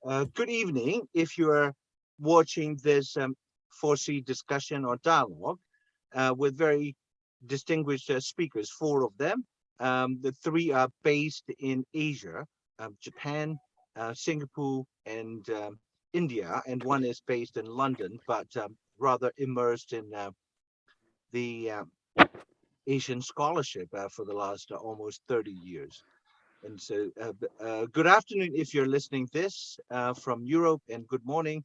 Good evening. If you are watching this FORSEA discussion or dialogue with very distinguished speakers, four of them. The three are based in Asia, Japan, Singapore, and India, and one is based in London, but rather immersed in the Asian scholarship for the last almost 30 years. And so good afternoon if you're listening this from Europe, and good morning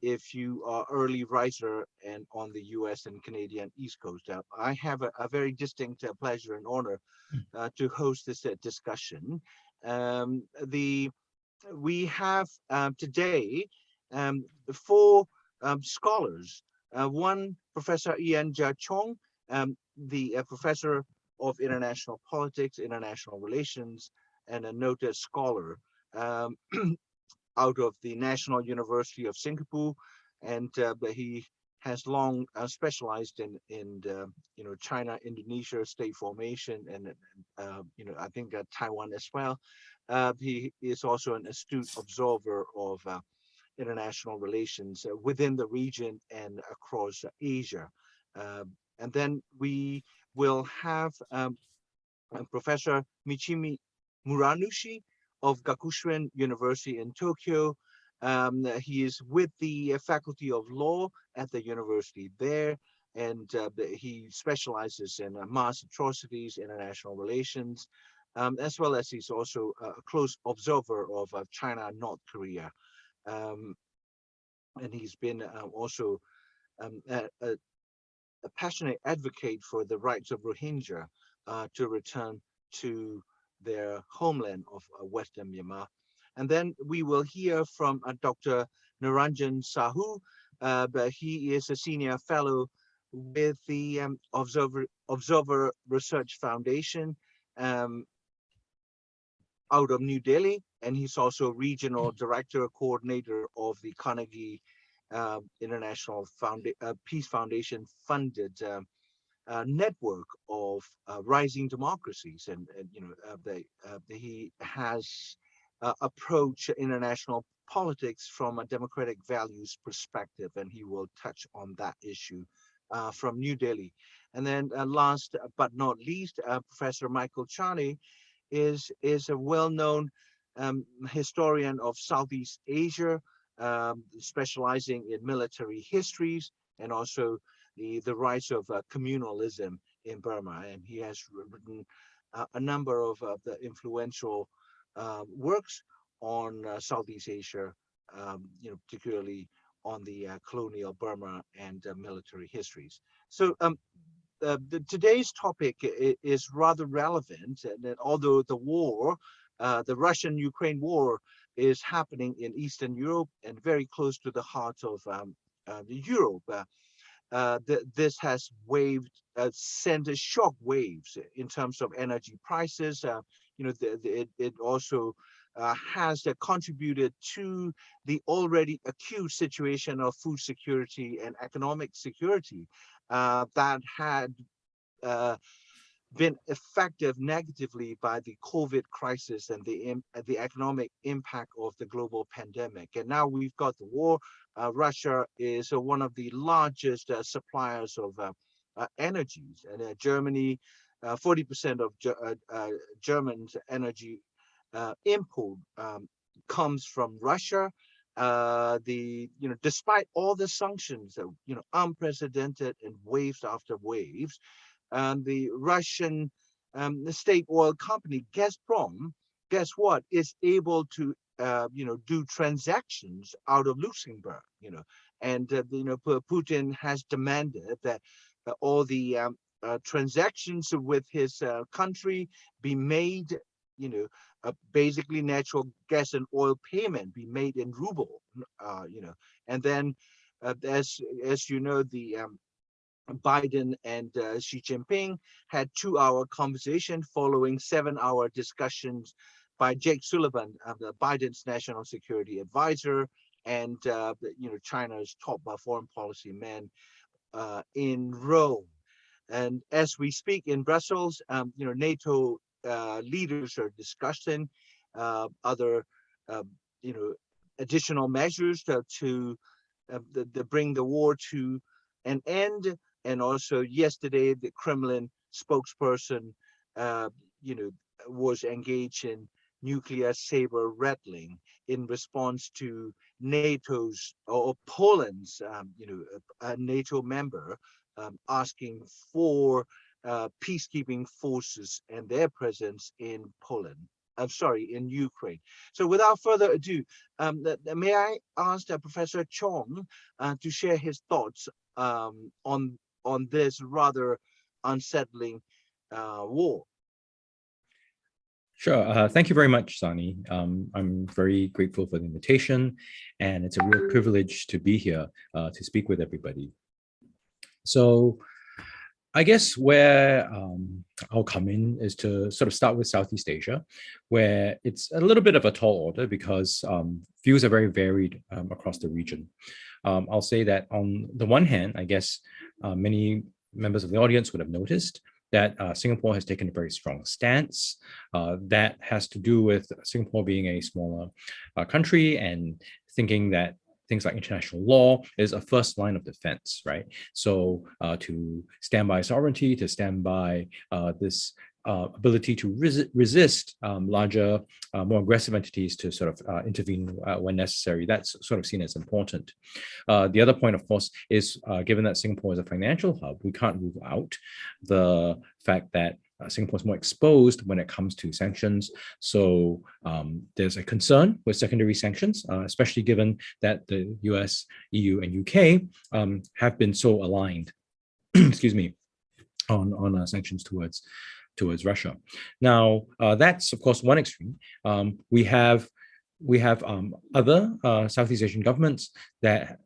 if you are early riser and on the US and Canadian East Coast. I have a very distinct pleasure and honor to host this discussion. We have today four scholars. One, Professor Ian Jia Chong, the professor of international politics, international relations, and a noted scholar out of the National University of Singapore, and but he has long specialized in China, Indonesia state formation, and I think Taiwan as well. He is also an astute observer of international relations within the region and across Asia. And then we will have Professor Michimi Muranushi of Gakushuen University in Tokyo. He is with the Faculty of Law at the university there, and he specializes in mass atrocities, international relations, as well as he's also a close observer of China, North Korea. And he's been also a passionate advocate for the rights of Rohingya to return to their homeland of Western Myanmar. And then we will hear from Dr. Naranjan Sahu, but he is a senior fellow with the Observer Research Foundation out of New Delhi, and he's also regional director coordinator of the Carnegie International Peace Foundation funded network of rising democracies, and he has approached international politics from a democratic values perspective, and he will touch on that issue from New Delhi. And then last but not least, Professor Michael Charney is a well-known historian of Southeast Asia, specializing in military histories and also the rise of communalism in Burma. And he has written a number of the influential works on Southeast Asia, particularly on the colonial Burma and military histories. So today's topic is rather relevant, and that although the war, the Russian-Ukraine war, is happening in Eastern Europe and very close to the heart of Europe, this has sent shock waves in terms of energy prices. It also has contributed to the already acute situation of food security and economic security that had been affected negatively by the COVID crisis and the economic impact of the global pandemic. And now we've got the war. Russia is one of the largest suppliers of energies, and Germany, 40% of German's energy import comes from Russia. Despite all the sanctions, unprecedented and waves after waves, the Russian the state oil company Gazprom, guess what, is able to do transactions out of Luxembourg, and Putin has demanded that all the transactions with his country be made, basically natural gas and oil payment be made in ruble, and then as you know, the Biden and Xi Jinping had 2-hour conversation following 7-hour discussions by Jake Sullivan, Biden's national security advisor, and China's top foreign policy man in Rome. And as we speak in Brussels, NATO leaders are discussing other additional measures to bring the war to an end. And also yesterday, the Kremlin spokesperson, was engaged in nuclear saber rattling in response to NATO's or Poland's, a NATO member, asking for peacekeeping forces and their presence in Poland. I'm sorry, in Ukraine. So without further ado, may I ask Professor Chong to share his thoughts on this rather unsettling war? Sure. Thank you very much, Sani. I'm very grateful for the invitation, and it's a real privilege to be here to speak with everybody. So I guess where I'll come in is to sort of start with Southeast Asia, where it's a little bit of a tall order because views are very varied across the region. I'll say that on the one hand, I guess many members of the audience would have noticed that Singapore has taken a very strong stance. That has to do with Singapore being a smaller country and thinking that things like international law is a first line of defense, right? So to stand by sovereignty, to stand by this ability to resist larger, more aggressive entities to sort of intervene when necessary, that's sort of seen as important. The other point, of course, is given that Singapore is a financial hub, we can't rule out the fact that Singapore is more exposed when it comes to sanctions. So there's a concern with secondary sanctions, especially given that the US, EU, and UK have been so aligned, excuse me, on sanctions towards Russia. Now, that's, of course, one extreme. We have other Southeast Asian governments that,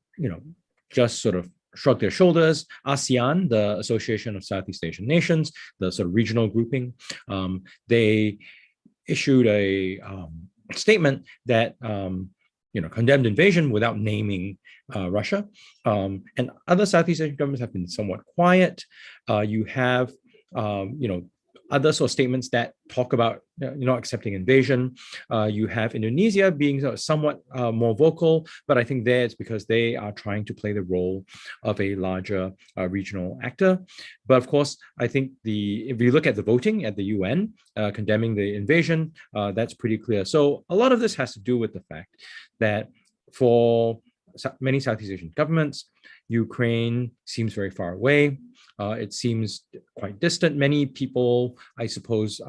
just sort of shrug their shoulders. ASEAN, the Association of Southeast Asian Nations, the sort of regional grouping, they issued a statement that condemned invasion without naming Russia. And other Southeast Asian governments have been somewhat quiet. You have other sort of statements that talk about not accepting invasion. You have Indonesia being somewhat more vocal, but I think there it's because they are trying to play the role of a larger regional actor. But of course, I think if you look at the voting at the UN condemning the invasion, that's pretty clear. So a lot of this has to do with the fact that for many Southeast Asian governments, Ukraine seems very far away. It seems quite distant. Many people, I suppose,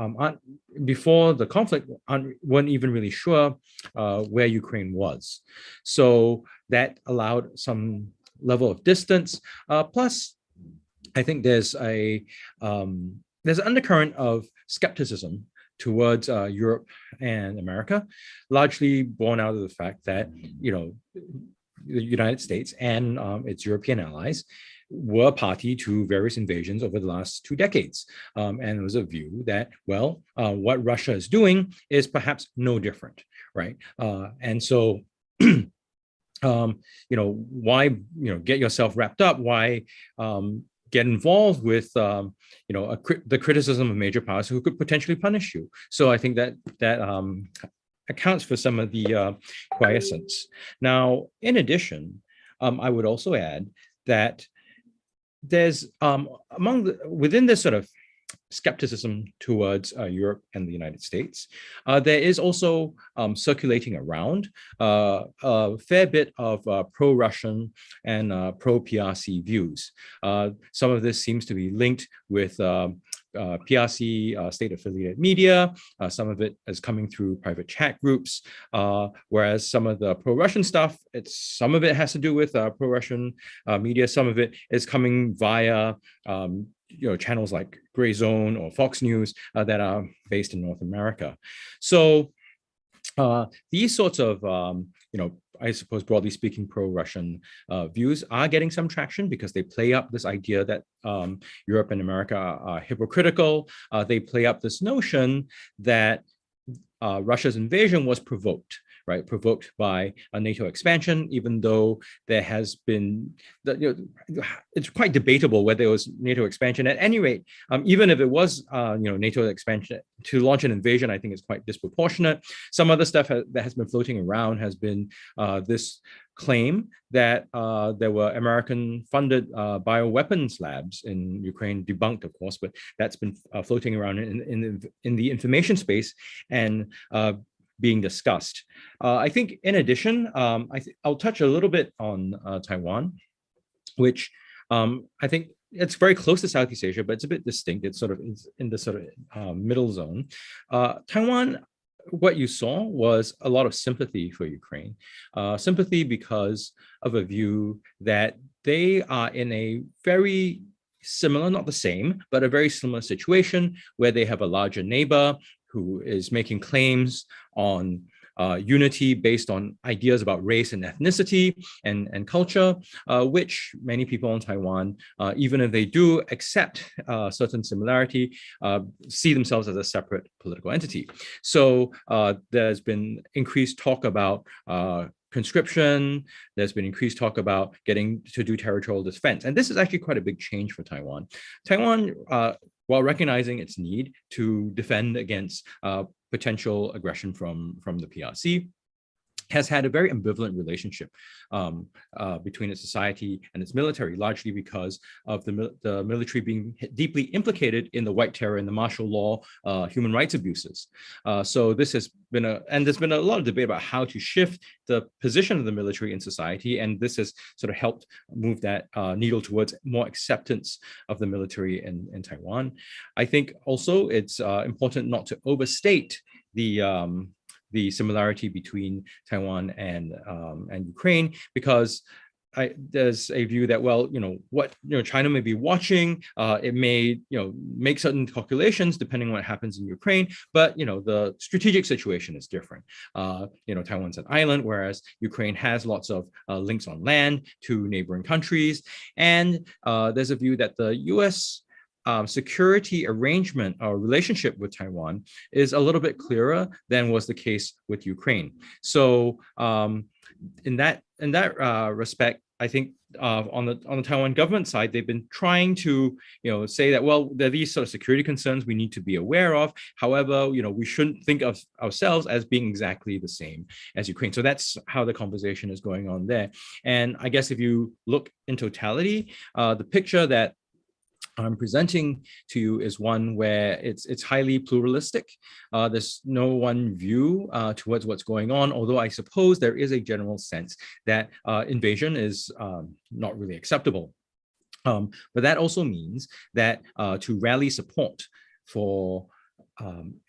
before the conflict, weren't even really sure where Ukraine was. So that allowed some level of distance. Plus, I think there's an undercurrent of skepticism towards Europe and America, largely born out of the fact that the United States and its European allies were party to various invasions over the last 2 decades. And there was a view that, what Russia is doing is perhaps no different, right? And so, why, get yourself wrapped up? Why get involved with, the criticism of major powers who could potentially punish you? So I think that accounts for some of the quiescence. Now, in addition, I would also add that there's within this sort of skepticism towards Europe and the United States, there is also circulating around a fair bit of pro-Russian and pro-PRC views. Some of this seems to be linked with PRC state-affiliated media. Some of it is coming through private chat groups, whereas some of the pro-Russian stuff, some of it has to do with pro-Russian media. Some of it is coming via channels like Gray Zone or Fox News that are based in North America. So these sorts of, I suppose broadly speaking, pro-Russian views are getting some traction because they play up this idea that Europe and America are hypocritical. They play up this notion that Russia's invasion was provoked, right, provoked by a NATO expansion, even though there has been, it's quite debatable whether it was NATO expansion. At any rate, even if it was, NATO expansion, to launch an invasion, I think is quite disproportionate. Some other stuff that has been floating around has been this claim that there were American-funded bioweapons labs in Ukraine, debunked, of course, but that's been floating around in the information space and being discussed. I think, in addition, I'll touch a little bit on Taiwan, which I think it's very close to Southeast Asia, but it's a bit distinct. It's sort of in the sort of middle zone. Taiwan, what you saw was a lot of sympathy for Ukraine, sympathy because of a view that they are in a very similar, not the same, but a very similar situation where they have a larger neighbor who is making claims on unity based on ideas about race and ethnicity and culture, which many people in Taiwan, even if they do accept certain similarity, see themselves as a separate political entity. So there's been increased talk about conscription. There's been increased talk about getting to do territorial defense. And this is actually quite a big change for Taiwan. Taiwan, while recognizing its need to defend against potential aggression from the PRC, has had a very ambivalent relationship between its society and its military, largely because of the military being deeply implicated in the White Terror and the martial law human rights abuses. So this has been there's been a lot of debate about how to shift the position of the military in society, and this has sort of helped move that needle towards more acceptance of the military in Taiwan. I think also it's important not to overstate the similarity between Taiwan and Ukraine, because there's a view that, well, China may be watching, it may, make certain calculations depending on what happens in Ukraine, but, the strategic situation is different. Taiwan's an island, whereas Ukraine has lots of links on land to neighboring countries. And there's a view that the US security arrangement or relationship with Taiwan is a little bit clearer than was the case with Ukraine. So in that respect, I think on the Taiwan government side, they've been trying to say that, well, there are these sort of security concerns we need to be aware of. However, we shouldn't think of ourselves as being exactly the same as Ukraine. So that's how the conversation is going on there. And I guess if you look in totality, the picture that I'm presenting to you is one where it's highly pluralistic. There's no one view towards what's going on, although I suppose there is a general sense that invasion is not really acceptable. But that also means that to rally support for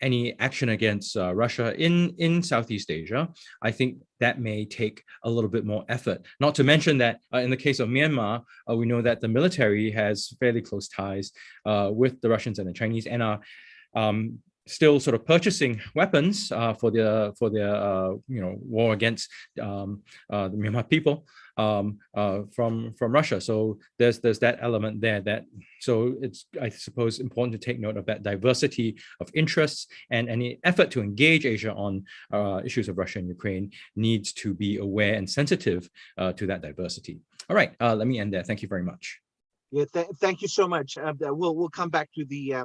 any action against Russia in Southeast Asia, I think that may take a little bit more effort. Not to mention that in the case of Myanmar, we know that the military has fairly close ties with the Russians and the Chinese, and are still sort of purchasing weapons for their war against the Myanmar people from Russia. So there's that element there. So it's, I suppose, important to take note of that diversity of interests, and any effort to engage Asia on issues of Russia and Ukraine needs to be aware and sensitive to that diversity. All right, let me end there. Thank you very much. Yeah, thank you so much. We'll come back to the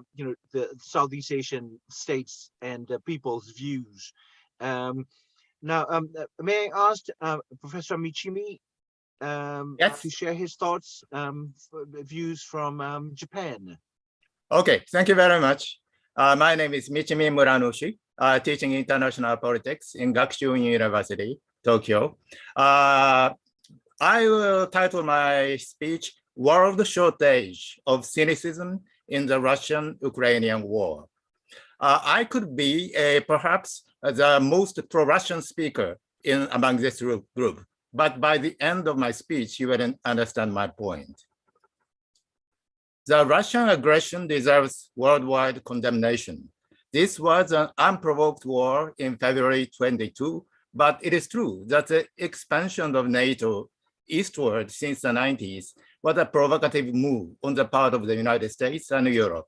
Southeast Asian states and people's views. Now, may I ask Professor Michimi Yes. to share his thoughts, views from Japan? Okay, thank you very much. My name is Michimi Muranushi, teaching international politics in Gakushu University, Tokyo. I will title my speech World Shortage of Cynicism in the Russian-Ukrainian War. I could be perhaps the most pro-Russian speaker among this group, but by the end of my speech, you will understand my point. The Russian aggression deserves worldwide condemnation. This was an unprovoked war in February 22, but it is true that the expansion of NATO eastward since the 90s was a provocative move on the part of the United States and Europe.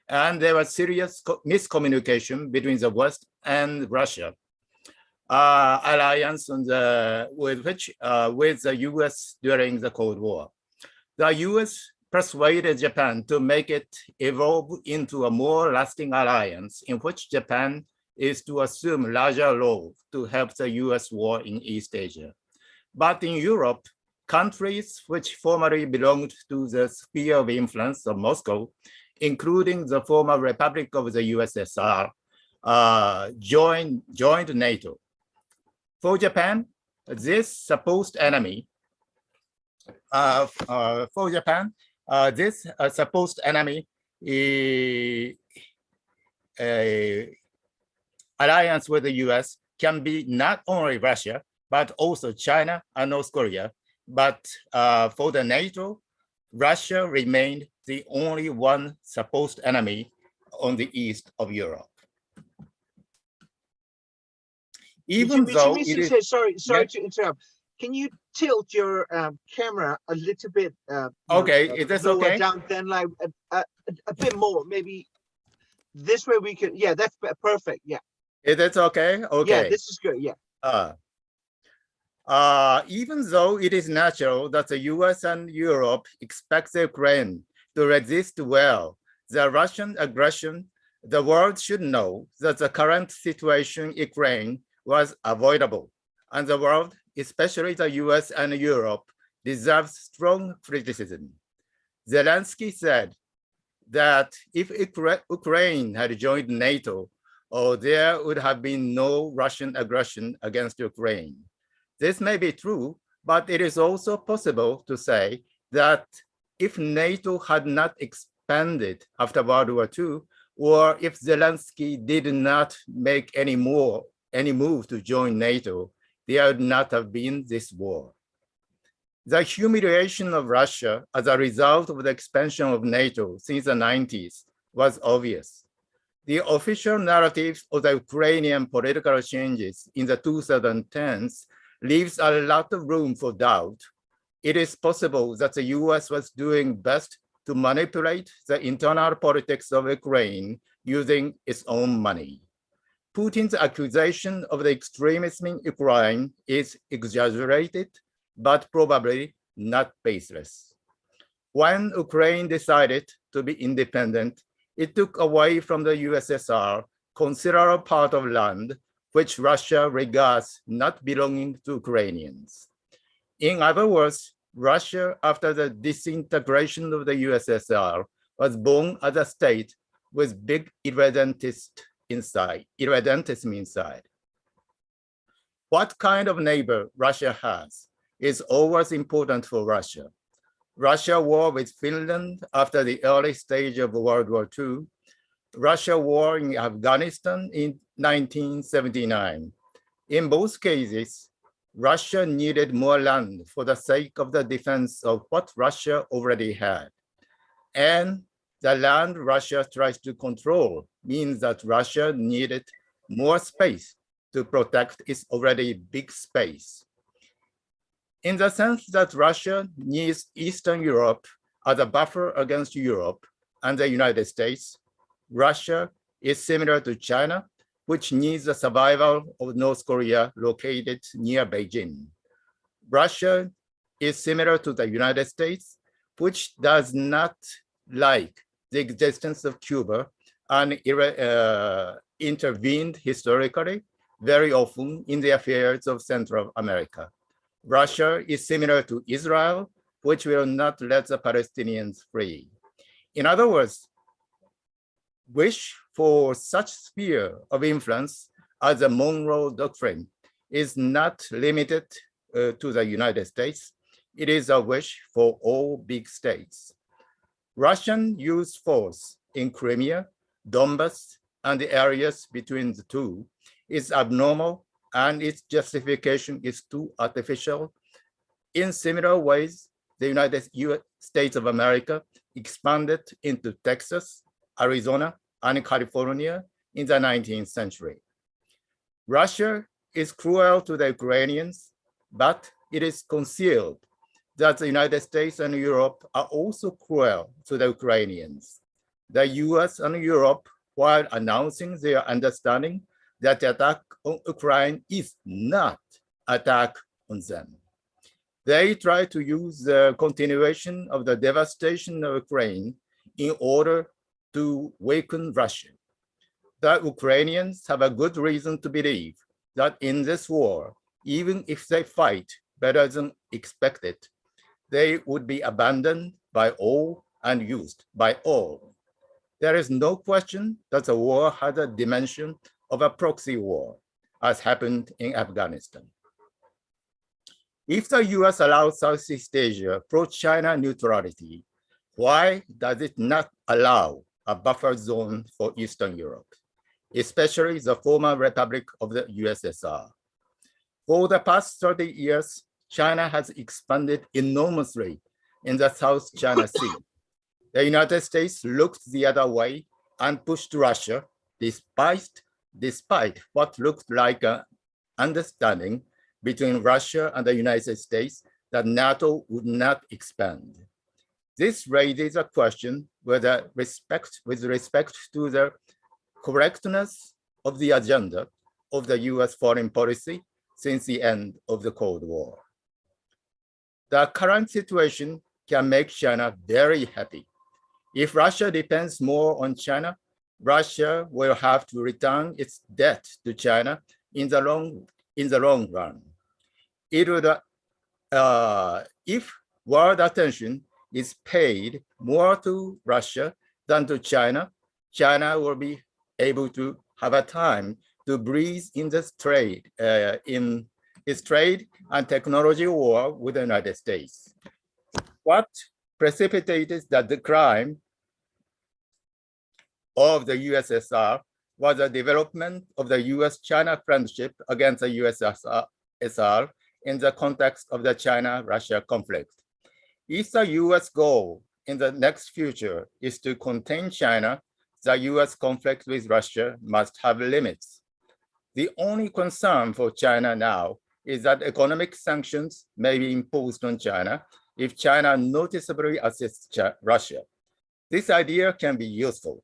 And there was serious miscommunication between the West and Russia. alliance with the US during the Cold War. The US persuaded Japan to make it evolve into a more lasting alliance in which Japan is to assume larger role to help the US war in East Asia. But in Europe, countries which formerly belonged to the sphere of influence of Moscow, including the former Republic of the USSR, joined NATO. For Japan, this supposed enemy, alliance with the US can be not only Russia, but also China and North Korea. But for the NATO, Russia remained the only one supposed enemy on the east of Europe. Even though it is, sorry to interrupt. Can you tilt your camera a little bit? Okay, is this lower okay? Down, then like a bit more, maybe. This way we can. Yeah, that's perfect. Yeah. Is that okay? Okay. Yeah, this is good. Yeah. Even though it is natural that the US and Europe expect Ukraine to resist well the Russian aggression, the world should know that the current situation in Ukraine was avoidable, and the world, especially the US and Europe, deserves strong criticism. Zelensky said that if Ukraine had joined NATO, there would have been no Russian aggression against Ukraine. This may be true, but it is also possible to say that if NATO had not expanded after World War II, or if Zelensky did not make any move to join NATO, there would not have been this war. The humiliation of Russia as a result of the expansion of NATO since the 90s was obvious. The official narrative of the Ukrainian political changes in the 2010s leaves a lot of room for doubt. It is possible that the US was doing best to manipulate the internal politics of Ukraine using its own money. Putin's accusation of the extremism in Ukraine is exaggerated, but probably not baseless. When Ukraine decided to be independent, it took away from the USSR considerable part of land which Russia regards not belonging to Ukrainians. In other words, Russia, after the disintegration of the USSR, was born as a state with big irredentism inside. What kind of neighbor Russia has is always important for Russia. Russia war with Finland after the early stage of World War II, Russia war in Afghanistan in 1979. In both cases, Russia needed more land for the sake of the defense of what Russia already had. And the land Russia tries to control means that Russia needed more space to protect its already big space. In the sense that Russia needs Eastern Europe as a buffer against Europe and the United States, Russia is similar to China, which needs the survival of North Korea located near Beijing. Russia is similar to the United States, which does not like the existence of Cuba and intervened historically very often in the affairs of Central America. Russia is similar to Israel, which will not let the Palestinians free. In other words, wish for such sphere of influence as the Monroe Doctrine is not limited to the United States. It is a wish for all big states. Russian use force in Crimea, Donbass, and the areas between the two is abnormal, and its justification is too artificial. In similar ways, the United States of America expanded into Texas, Arizona, and California in the 19th century. Russia is cruel to the Ukrainians, but it is concealed that the United States and Europe are also cruel to the Ukrainians. The US and Europe, while announcing their understanding that the attack on Ukraine is not attack on them. They try to use the continuation of the devastation of Ukraine in order to weaken Russia. The Ukrainians have a good reason to believe that in this war, even if they fight better than expected, they would be abandoned by all and used by all. There is no question that the war had a dimension of a proxy war, as happened in Afghanistan. If the US allows Southeast Asia pro-China neutrality, why does it not allow a buffer zone for Eastern Europe, especially the former Republic of the USSR? For the past 30 years, China has expanded enormously in the South China Sea. The United States looked the other way and pushed Russia, despite what looked like an understanding between Russia and the United States that NATO would not expand. This raises a question whether with respect to the correctness of the agenda of the US foreign policy since the end of the Cold War. The current situation can make China very happy. If Russia depends more on China, Russia will have to return its debt to China in the long run. It would, if world attention is paid more to Russia than to China, China will be able to have a time to breathe in this trade, in its trade and technology war with the United States. What precipitated the decline of the USSR was the development of the US-China friendship against the USSR in the context of the China-Russia conflict. If the US goal in the next future is to contain China, the US conflict with Russia must have limits. The only concern for China now is that economic sanctions may be imposed on China if China noticeably assists Russia. This idea can be useful,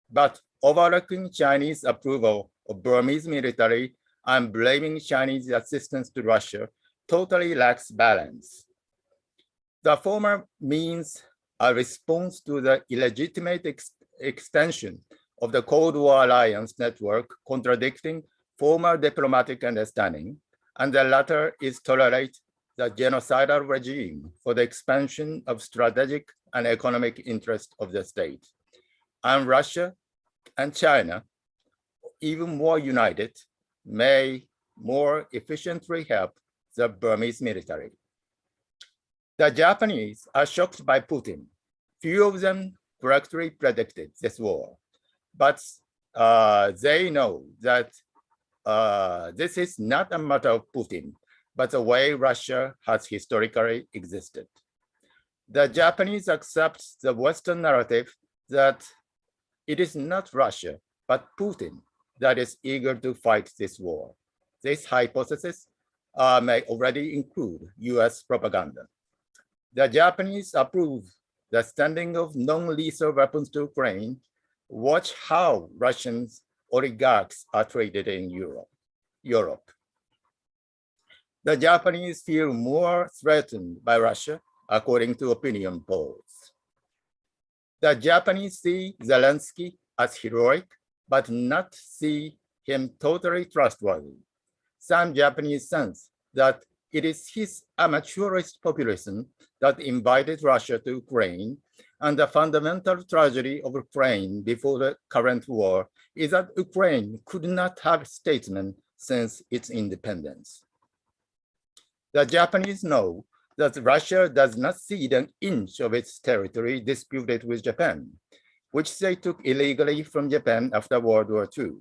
but overlooking Chinese approval of Burmese military and blaming Chinese assistance to Russia totally lacks balance. The former means a response to the illegitimate extension of the Cold War alliance network contradicting former diplomatic understanding, and the latter is tolerate the genocidal regime for the expansion of strategic and economic interest of the state. And Russia and China, even more united, may more efficiently help the Burmese military. The Japanese are shocked by Putin. Few of them correctly predicted this war, but they know that this is not a matter of Putin, but the way Russia has historically existed. The Japanese accept the Western narrative that it is not Russia, but Putin that is eager to fight this war. This hypothesis may already include US propaganda. The Japanese approve the sending of non-lethal weapons to Ukraine. Watch how Russian oligarchs are treated in Europe. The Japanese feel more threatened by Russia, according to opinion polls. The Japanese see Zelensky as heroic, but not see him totally trustworthy. Some Japanese sense that it is his amateurist populism that invited Russia to Ukraine, and the fundamental tragedy of Ukraine before the current war is that Ukraine could not have statesmen since its independence. The Japanese know that Russia does not cede an inch of its territory disputed with Japan, which they took illegally from Japan after World War II.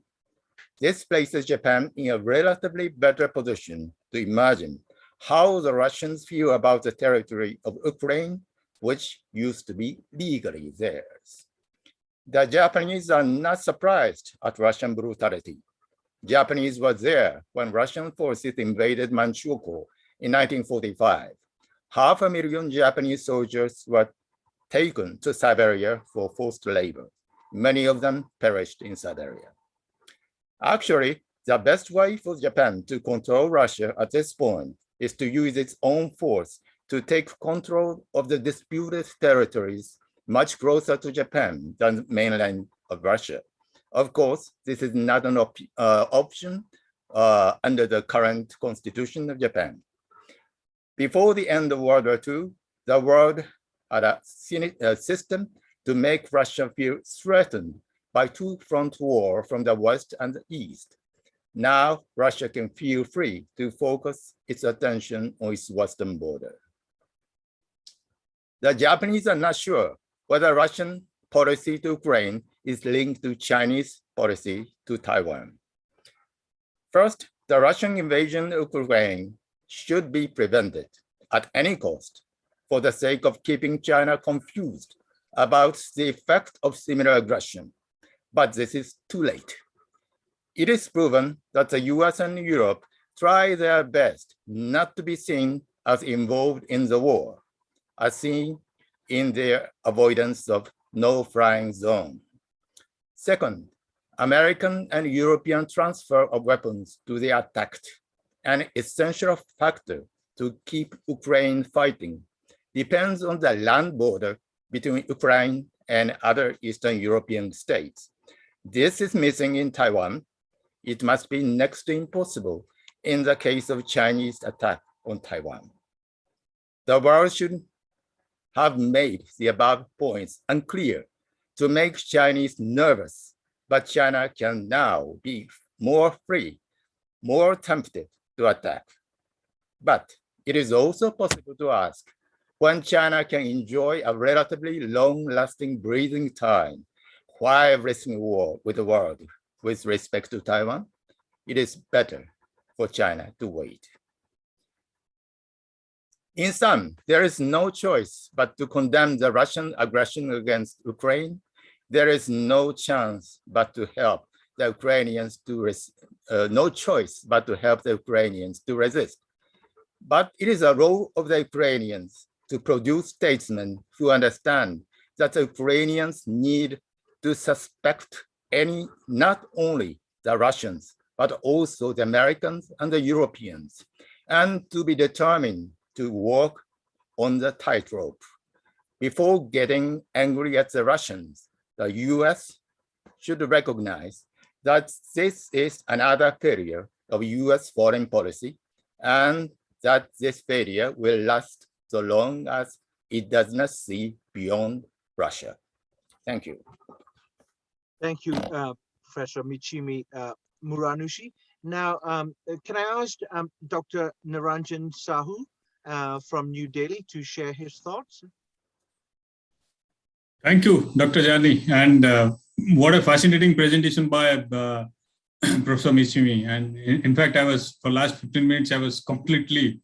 This places Japan in a relatively better position to imagine how the Russians feel about the territory of Ukraine, which used to be legally theirs. The Japanese are not surprised at Russian brutality. Japanese were there when Russian forces invaded Manchukuo in 1945. 500,000 Japanese soldiers were taken to Siberia for forced labor. Many of them perished in Siberia. Actually, The best way for Japan to control Russia at this point is to use its own force to take control of the disputed territories much closer to Japan than the mainland of Russia. Of course, this is not an option under the current constitution of Japan. Before the end of World War II, the world had a system to make Russia feel threatened by two-front war from the West and the East. Now, Russia can feel free to focus its attention on its western border. The Japanese are not sure whether Russian policy to Ukraine is linked to Chinese policy to Taiwan. First, the Russian invasion of Ukraine should be prevented at any cost for the sake of keeping China confused about the effect of similar aggression. But this is too late. It is proven that the US and Europe try their best not to be seen as involved in the war, as seen in their avoidance of no-flying zone. Second, American and European transfer of weapons to the attacked, an essential factor to keep Ukraine fighting, depends on the land border between Ukraine and other Eastern European states. This is missing in Taiwan. It must be next to impossible in the case of Chinese attack on Taiwan. The world should have made the above points unclear to make Chinese nervous, but China can now be more free, more tempted to attack. But it is also possible to ask when China can enjoy a relatively long-lasting breathing time while risking war with the world with respect to Taiwan, it is better for China to wait. In sum, there is no choice but to condemn the Russian aggression against Ukraine. There is no chance but to help the Ukrainians to no choice but to help the Ukrainians to resist. But it is a role of the Ukrainians to produce statesmen who understand that the Ukrainians need to suspect not only the Russians, but also the Americans and the Europeans, and to be determined to walk on the tightrope. Before getting angry at the Russians, the US should recognize that this is another failure of US foreign policy, and that this failure will last so long as it does not see beyond Russia. Thank you. Thank you, Professor Michimi Muranushi. Now, can I ask Dr. Niranjan Sahu from New Delhi to share his thoughts? Thank you, Dr. Jani. And what a fascinating presentation by Professor Michimi. And in fact, for the last 15 minutes, I was completely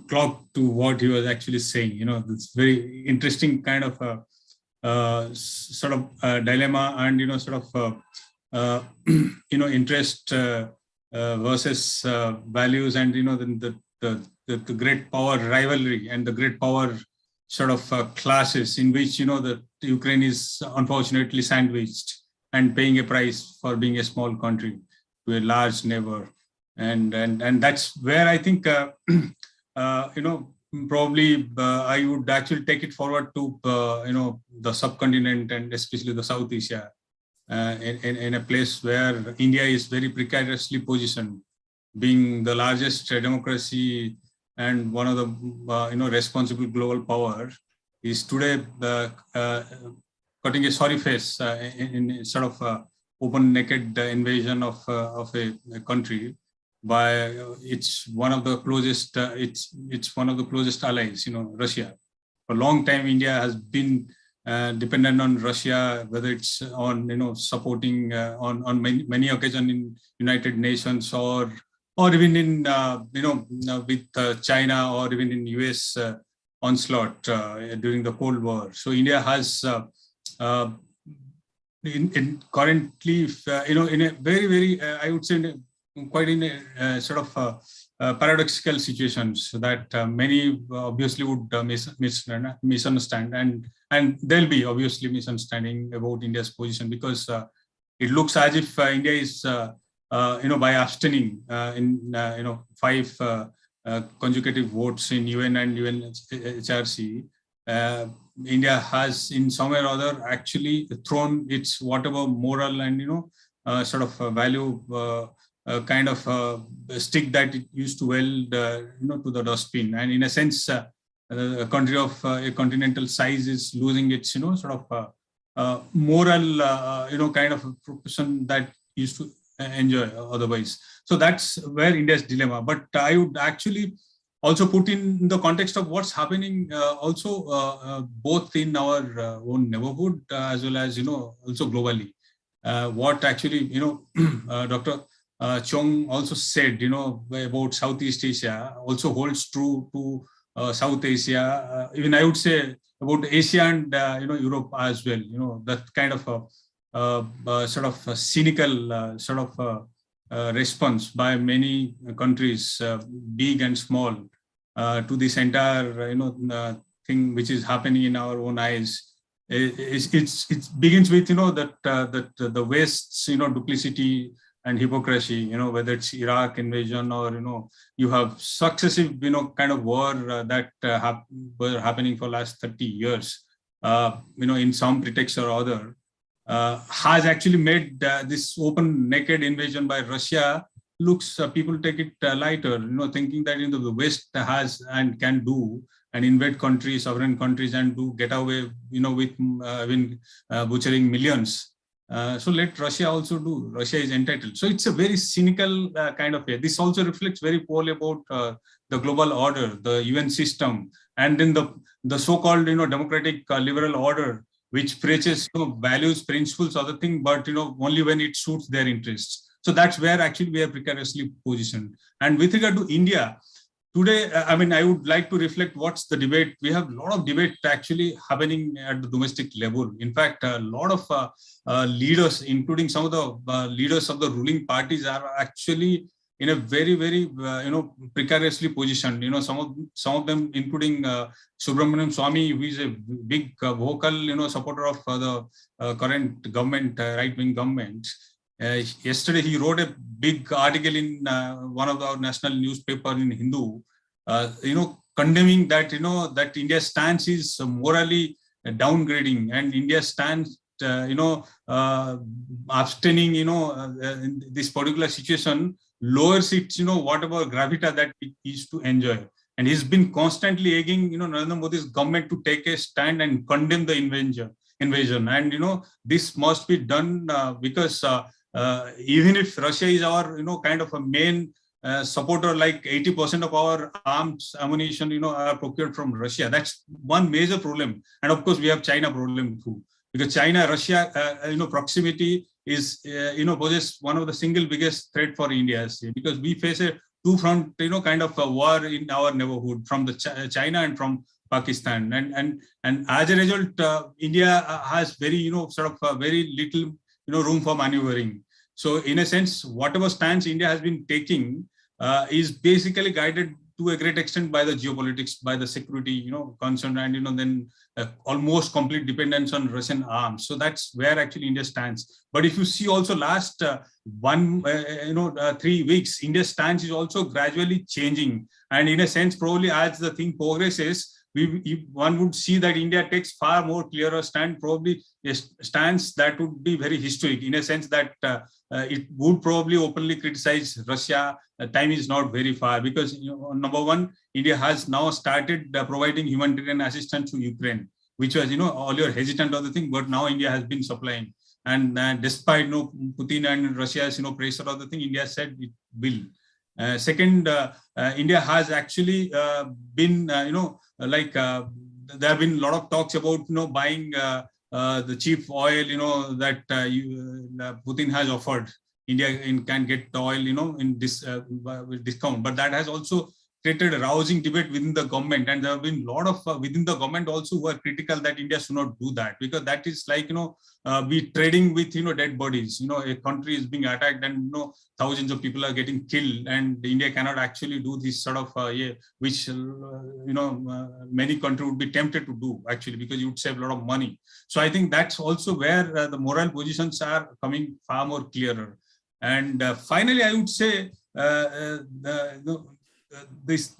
clocked to what he was actually saying. You know, this very interesting kind of sort of dilemma and, you know, sort of, you know, interest versus values, and, you know, the great power rivalry and the great power sort of classes in which, you know, the Ukraine is unfortunately sandwiched and paying a price for being a small country to a large neighbor. And that's where I think, you know, probably I would actually take it forward to, you know, the subcontinent and especially the South Asia, in a place where India is very precariously positioned, being the largest democracy and one of the, you know, responsible global power, is today cutting a sorry face in sort of open naked invasion of a country by it's one of the closest it's one of the closest allies, you know, Russia. For a long time, India has been dependent on Russia, whether it's on, you know, supporting on many occasions in United Nations or even in you know, with China, or even in US onslaught during the Cold War. So India has currently, you know, in a very I would say quite in a sort of paradoxical situations that many obviously would misunderstand, and there'll be obviously misunderstanding about India's position, because it looks as if India is by abstaining in 5 consecutive votes in UN and UNHRC, India has in somewhere or other actually thrown its whatever moral and sort of value kind of stick that it used to weld to the dustbin, and in a sense a country of a continental size is losing its sort of moral kind of a proportion that used to enjoy otherwise. So that's where India's dilemma. But I would actually also put in the context of what's happening also both in our own neighborhood as well as also globally. What actually Dr. Chong also said about Southeast Asia also holds true to South Asia, even I would say about Asia and Europe as well. That kind of sort of a cynical sort of response by many countries, big and small, to this entire thing which is happening in our own eyes. It begins with that the West's duplicity and hypocrisy, whether it's Iraq invasion or you have successive kind of war that were happening for last 30 years, in some pretext or other, has actually made this open naked invasion by Russia looks people take it lighter, thinking that the West has and can do and invade countries, sovereign countries, and do get away with butchering millions. So let Russia also do. Russia is entitled. So it's a very cynical kind of way. This also reflects very poorly about the global order, the UN system, and then the so-called democratic liberal order, which preaches values, principles, other thing, but only when it suits their interests. So that's where actually we are precariously positioned. And with regard to India, today, I would like to reflect what's the debate. We have a lot of debate actually happening at the domestic level. In fact, a lot of leaders, including some of the leaders of the ruling parties, are actually in a very, very, precariously positioned. Some of them, including Subramaniam Swamy, who is a big vocal, supporter of the current government, right-wing government. Yesterday, he wrote a big article in one of our national newspaper in Hindu, condemning that that India's stance is morally downgrading, and India's stance, abstaining, in this particular situation lowers its, whatever gravita that it is to enjoy. And he's been constantly egging, Narendra Modi's government to take a stand and condemn the invasion. And this must be done because even if Russia is our, kind of a main supporter, like 80% of our arms, ammunition, are procured from Russia. That's one major problem. And of course, we have China problem too, because China, Russia, proximity is, poses one of the single biggest threat for India, because we face a two-front, kind of a war in our neighborhood from the China and from Pakistan. And as a result, India has very, sort of very little, room for maneuvering. So in a sense, whatever stance India has been taking is basically guided to a great extent by the geopolitics, by the security, concern, and then almost complete dependence on Russian arms. So that's where actually India stands. But if you see also last 3 weeks, India's stance is also gradually changing. And in a sense, probably as the thing progresses, one would see that India takes far more clearer stand, probably a stance that would be very historic, in a sense that it would probably openly criticize Russia. Time is not very far, because number one, India has now started providing humanitarian assistance to Ukraine, which was earlier hesitant of the thing, but now India has been supplying. And despite Putin and Russia's pressure of the thing, India said it will. Second, India has actually been there have been a lot of talks about buying the cheap oil that Putin has offered. India can get the oil in this with discount, but that has also created a rousing debate within the government, and there have been a lot of within the government also who are critical that India should not do that, because that is like we trading with dead bodies. A country is being attacked and thousands of people are getting killed, and India cannot actually do this sort of which many countries would be tempted to do, actually, because you would save a lot of money. So I think that's also where the moral positions are coming far more clearer. And finally, I would say this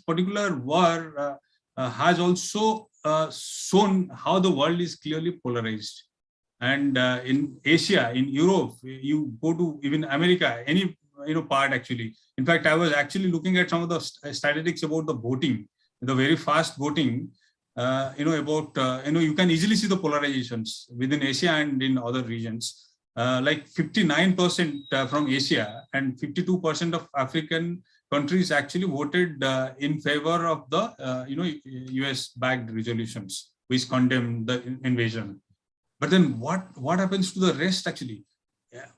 particular war has also shown how the world is clearly polarized. And in Asia, in Europe, you go to even America, any part actually. In fact, I was actually looking at some of the statistics about the voting, the very fast voting. You can easily see the polarizations within Asia and in other regions. Like 59% from Asia and 52% of African countries actually voted in favor of the US-backed resolutions which condemned the invasion. But then what happens to the rest actually?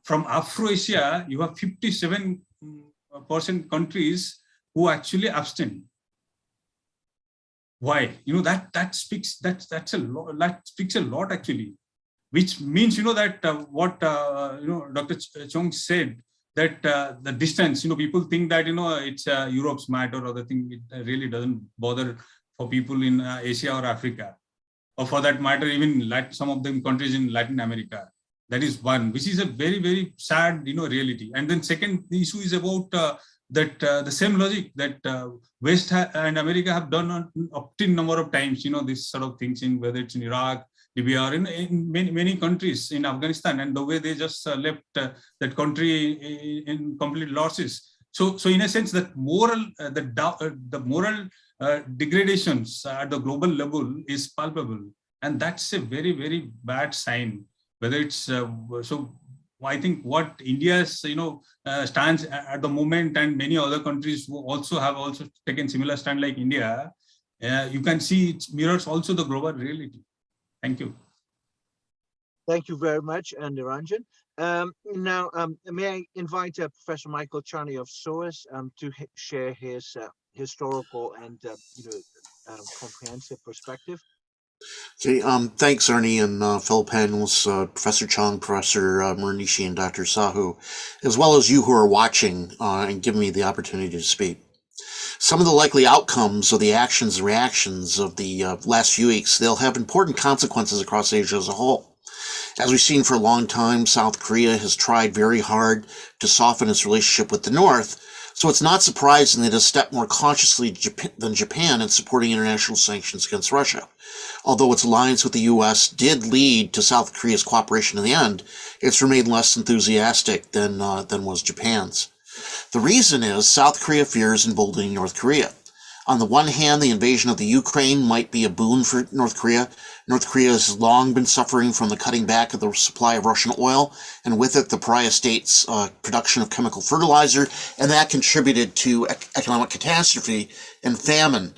From Afro-Asia, you have 57% countries who actually abstain. Why? That speaks a lot actually. Which means, that what, Dr. Chong said, that the distance, people think that, it's Europe's matter or the thing, it really doesn't bother for people in Asia or Africa, or for that matter, even some of them countries in Latin America. That is one, which is a very, very sad, reality. And then second, the issue is about the same logic that West and America have done an obscene number of times, this sort of things in whether it's in Iraq, Libya, or in many countries in Afghanistan, and the way they just left that country in complete losses. So in a sense, that moral, the moral degradations at the global level is palpable, and that's a very, very bad sign. Whether it's so, I think what India's stands at the moment, and many other countries who also have taken similar stand like India, you can see it mirrors also the global reality. Thank you. Thank you very much, Niranjan. Now, may I invite Professor Michael Charney of SOAS to share his historical and comprehensive perspective. Okay, thanks, Ernie, and fellow panelists, Professor Chong, Professor Muranishi, and Dr. Sahu, as well as you who are watching and giving me the opportunity to speak. Some of the likely outcomes of the actions and reactions of the last few weeks, they'll have important consequences across Asia as a whole. As we've seen for a long time, South Korea has tried very hard to soften its relationship with the North, so it's not surprising that it has stepped more cautiously than Japan in supporting international sanctions against Russia. Although its alliance with the U.S. did lead to South Korea's cooperation in the end, it's remained less enthusiastic than was Japan's. The reason is South Korea fears emboldening North Korea. On the one hand, the invasion of the Ukraine might be a boon for North Korea. North Korea has long been suffering from the cutting back of the supply of Russian oil, and with it, the pariah state's production of chemical fertilizer, and that contributed to economic catastrophe and famine.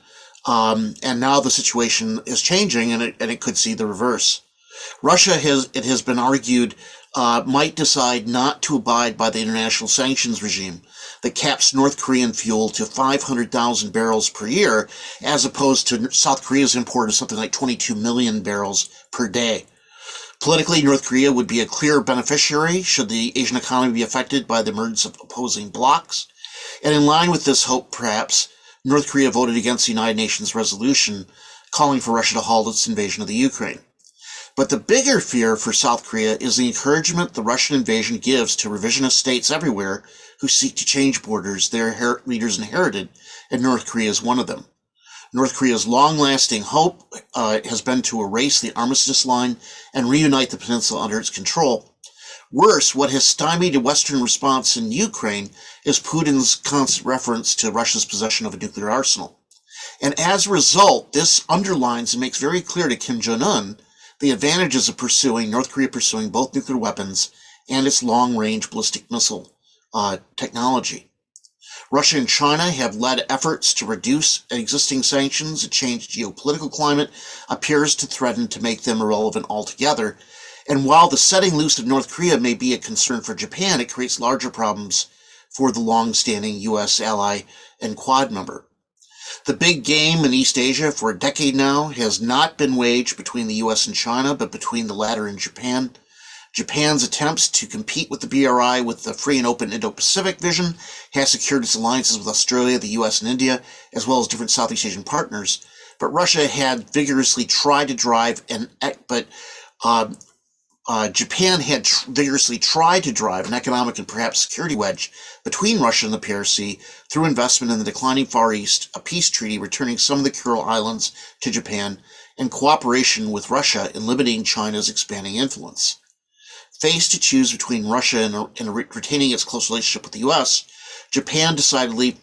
And now the situation is changing, and it could see the reverse. Russia it has been argued, might decide not to abide by the international sanctions regime that caps North Korean fuel to 500,000 barrels per year, as opposed to South Korea's import of something like 22 million barrels per day. Politically, North Korea would be a clear beneficiary should the Asian economy be affected by the emergence of opposing blocs. And in line with this hope, perhaps, North Korea voted against the United Nations resolution calling for Russia to halt its invasion of the Ukraine. But the bigger fear for South Korea is the encouragement the Russian invasion gives to revisionist states everywhere who seek to change borders their leaders inherited, and North Korea is one of them. North Korea's long-lasting hope has been to erase the armistice line and reunite the peninsula under its control. Worse, what has stymied a Western response in Ukraine is Putin's constant reference to Russia's possession of a nuclear arsenal. And as a result, this underlines and makes very clear to Kim Jong-un the advantages of North Korea pursuing both nuclear weapons and its long-range ballistic missile technology. Russia and China have led efforts to reduce existing sanctions. A changed geopolitical climate appears to threaten to make them irrelevant altogether. And while the setting loose of North Korea may be a concern for Japan, it creates larger problems for the long-standing U.S. ally and Quad member. The big game in East Asia for a decade now has not been waged between the U.S. and China, but between the latter and Japan. Japan's attempts to compete with the BRI with the free and open Indo-Pacific vision has secured its alliances with Australia, the U.S., and India, as well as different Southeast Asian partners. But Russia had vigorously tried to drive, but Japan had vigorously tried to drive an economic and perhaps security wedge between Russia and the PRC through investment in the declining Far East, a peace treaty returning some of the Kuril Islands to Japan, and cooperation with Russia in limiting China's expanding influence. Faced to choose between Russia and retaining its close relationship with the U.S., Japan decidedly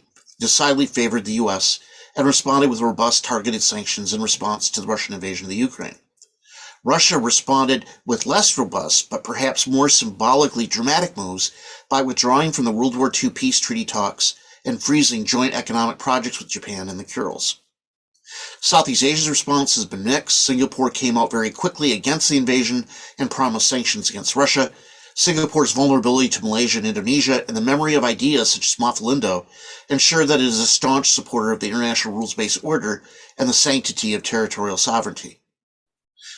favored the U.S. and responded with robust targeted sanctions in response to the Russian invasion of the Ukraine. Russia responded with less robust, but perhaps more symbolically dramatic moves by withdrawing from the World War II peace treaty talks and freezing joint economic projects with Japan and the Kurils. Southeast Asia's response has been mixed. Singapore came out very quickly against the invasion and promised sanctions against Russia. Singapore's vulnerability to Malaysia and Indonesia and the memory of ideas such as Mafalindo ensure that it is a staunch supporter of the international rules-based order and the sanctity of territorial sovereignty.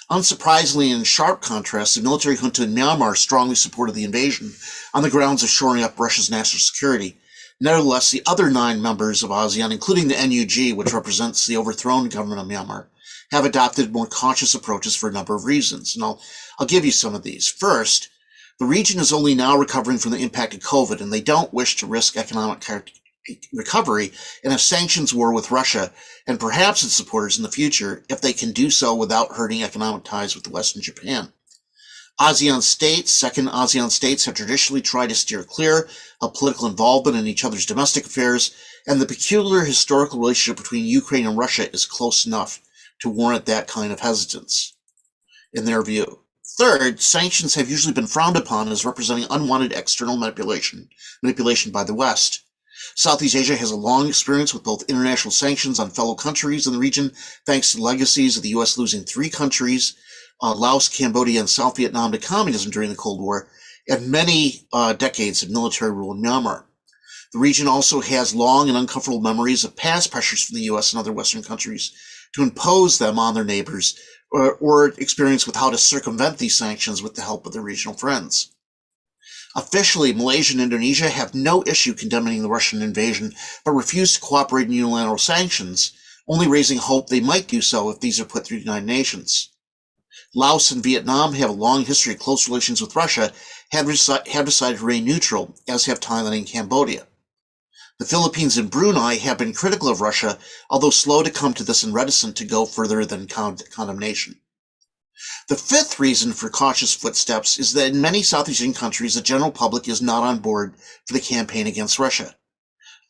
Unsurprisingly, in sharp contrast, the military junta in Myanmar strongly supported the invasion on the grounds of shoring up Russia's national security. Nevertheless, the other 9 members of ASEAN, including the NUG, which represents the overthrown government of Myanmar, have adopted more cautious approaches for a number of reasons. And I'll give you some of these. First, the region is only now recovering from the impact of COVID, and they don't wish to risk economic recovery in a sanctions war with Russia and perhaps its supporters in the future if they can do so without hurting economic ties with the West and Japan. Second ASEAN states have traditionally tried to steer clear of political involvement in each other's domestic affairs, and the peculiar historical relationship between Ukraine and Russia is close enough to warrant that kind of hesitance, in their view. Third, sanctions have usually been frowned upon as representing unwanted external manipulation by the West. Southeast Asia has a long experience with both international sanctions on fellow countries in the region, thanks to the legacies of the U.S. losing 3 countries, Laos, Cambodia, and South Vietnam to communism during the Cold War, and many decades of military rule in Myanmar. The region also has long and uncomfortable memories of past pressures from the U.S. and other Western countries to impose them on their neighbors, or experience with how to circumvent these sanctions with the help of their regional friends. Officially, Malaysia and Indonesia have no issue condemning the Russian invasion, but refuse to cooperate in unilateral sanctions, only raising hope they might do so if these are put through the United Nations. Laos and Vietnam have a long history of close relations with Russia, have decided to remain neutral, as have Thailand and Cambodia. The Philippines and Brunei have been critical of Russia, although slow to come to this and reticent to go further than condemnation. The fifth reason for cautious footsteps is that in many Southeast Asian countries, the general public is not on board for the campaign against Russia.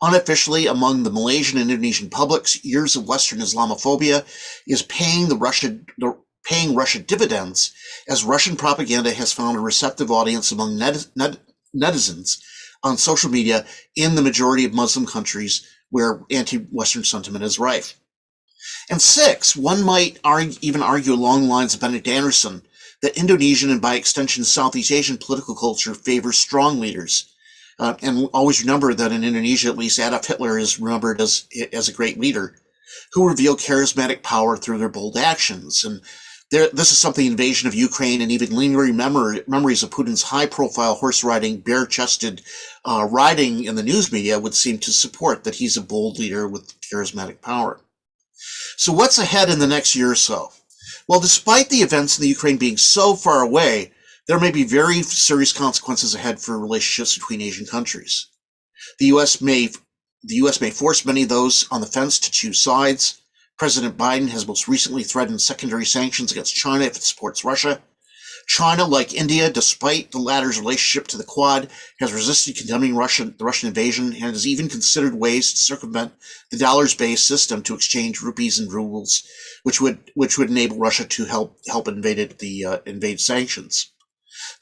Unofficially, among the Malaysian and Indonesian publics, years of Western Islamophobia is paying Russia dividends, as Russian propaganda has found a receptive audience among netizens on social media in the majority of Muslim countries where anti-Western sentiment is rife. And 6, one might even argue along the lines of Benedict Anderson that Indonesian and by extension Southeast Asian political culture favors strong leaders. And always remember that in Indonesia, at least, Adolf Hitler is remembered as a great leader who revealed charismatic power through their bold actions. And this is something the invasion of Ukraine and even lingering memories of Putin's high-profile horse-riding, bare-chested riding in the news media would seem to support that he's a bold leader with charismatic power. So what's ahead in the next year or so? Well, despite the events in the Ukraine being so far away, there may be very serious consequences ahead for relationships between Asian countries. The U.S. may force many of those on the fence to choose sides. President Biden has most recently threatened secondary sanctions against China if it supports Russia. China, like India, despite the latter's relationship to the Quad, has resisted condemning the Russian invasion and has even considered ways to circumvent the dollars-based system to exchange rupees and rubles, which would enable Russia to help invade sanctions.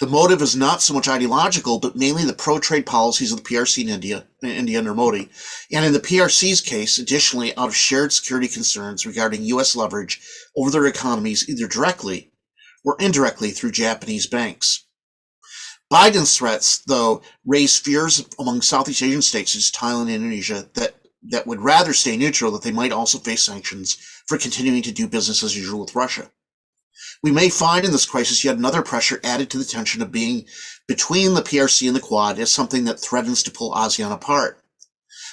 The motive is not so much ideological, but mainly the pro-trade policies of the PRC in India under Modi, and in the PRC's case, additionally, out of shared security concerns regarding U.S. leverage over their economies, either directly or indirectly through Japanese banks. Biden's threats, though, raise fears among Southeast Asian states such as Thailand and Indonesia that would rather stay neutral, that they might also face sanctions for continuing to do business as usual with Russia. We may find in this crisis yet another pressure added to the tension of being between the PRC and the Quad as something that threatens to pull ASEAN apart.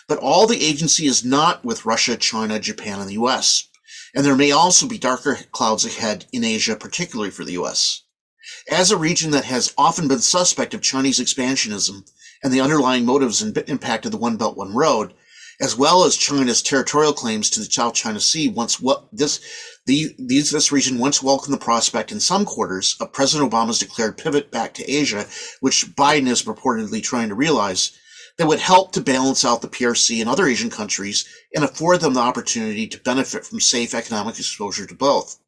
But all the agency is not with Russia, China, Japan, and the U.S., and there may also be darker clouds ahead in Asia, particularly for the U.S. As a region that has often been suspect of Chinese expansionism and the underlying motives and impact of the One Belt, One Road, as well as China's territorial claims to the South China Sea, this region once welcomed the prospect in some quarters of President Obama's declared pivot back to Asia, which Biden is purportedly trying to realize, that would help to balance out the PRC and other Asian countries and afford them the opportunity to benefit from safe economic exposure to both.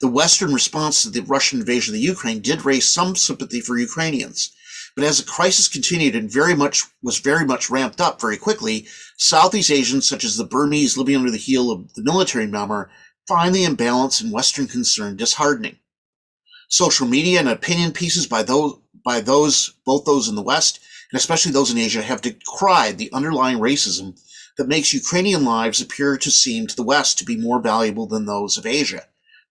The Western response to the Russian invasion of the Ukraine did raise some sympathy for Ukrainians, but as the crisis continued and was very much ramped up very quickly, Southeast Asians such as the Burmese living under the heel of the military Myanmar find the imbalance in Western concern disheartening. Social media and opinion pieces by both those in the West and especially those in Asia have decried the underlying racism that makes Ukrainian lives appear to seem to the West to be more valuable than those of Asia,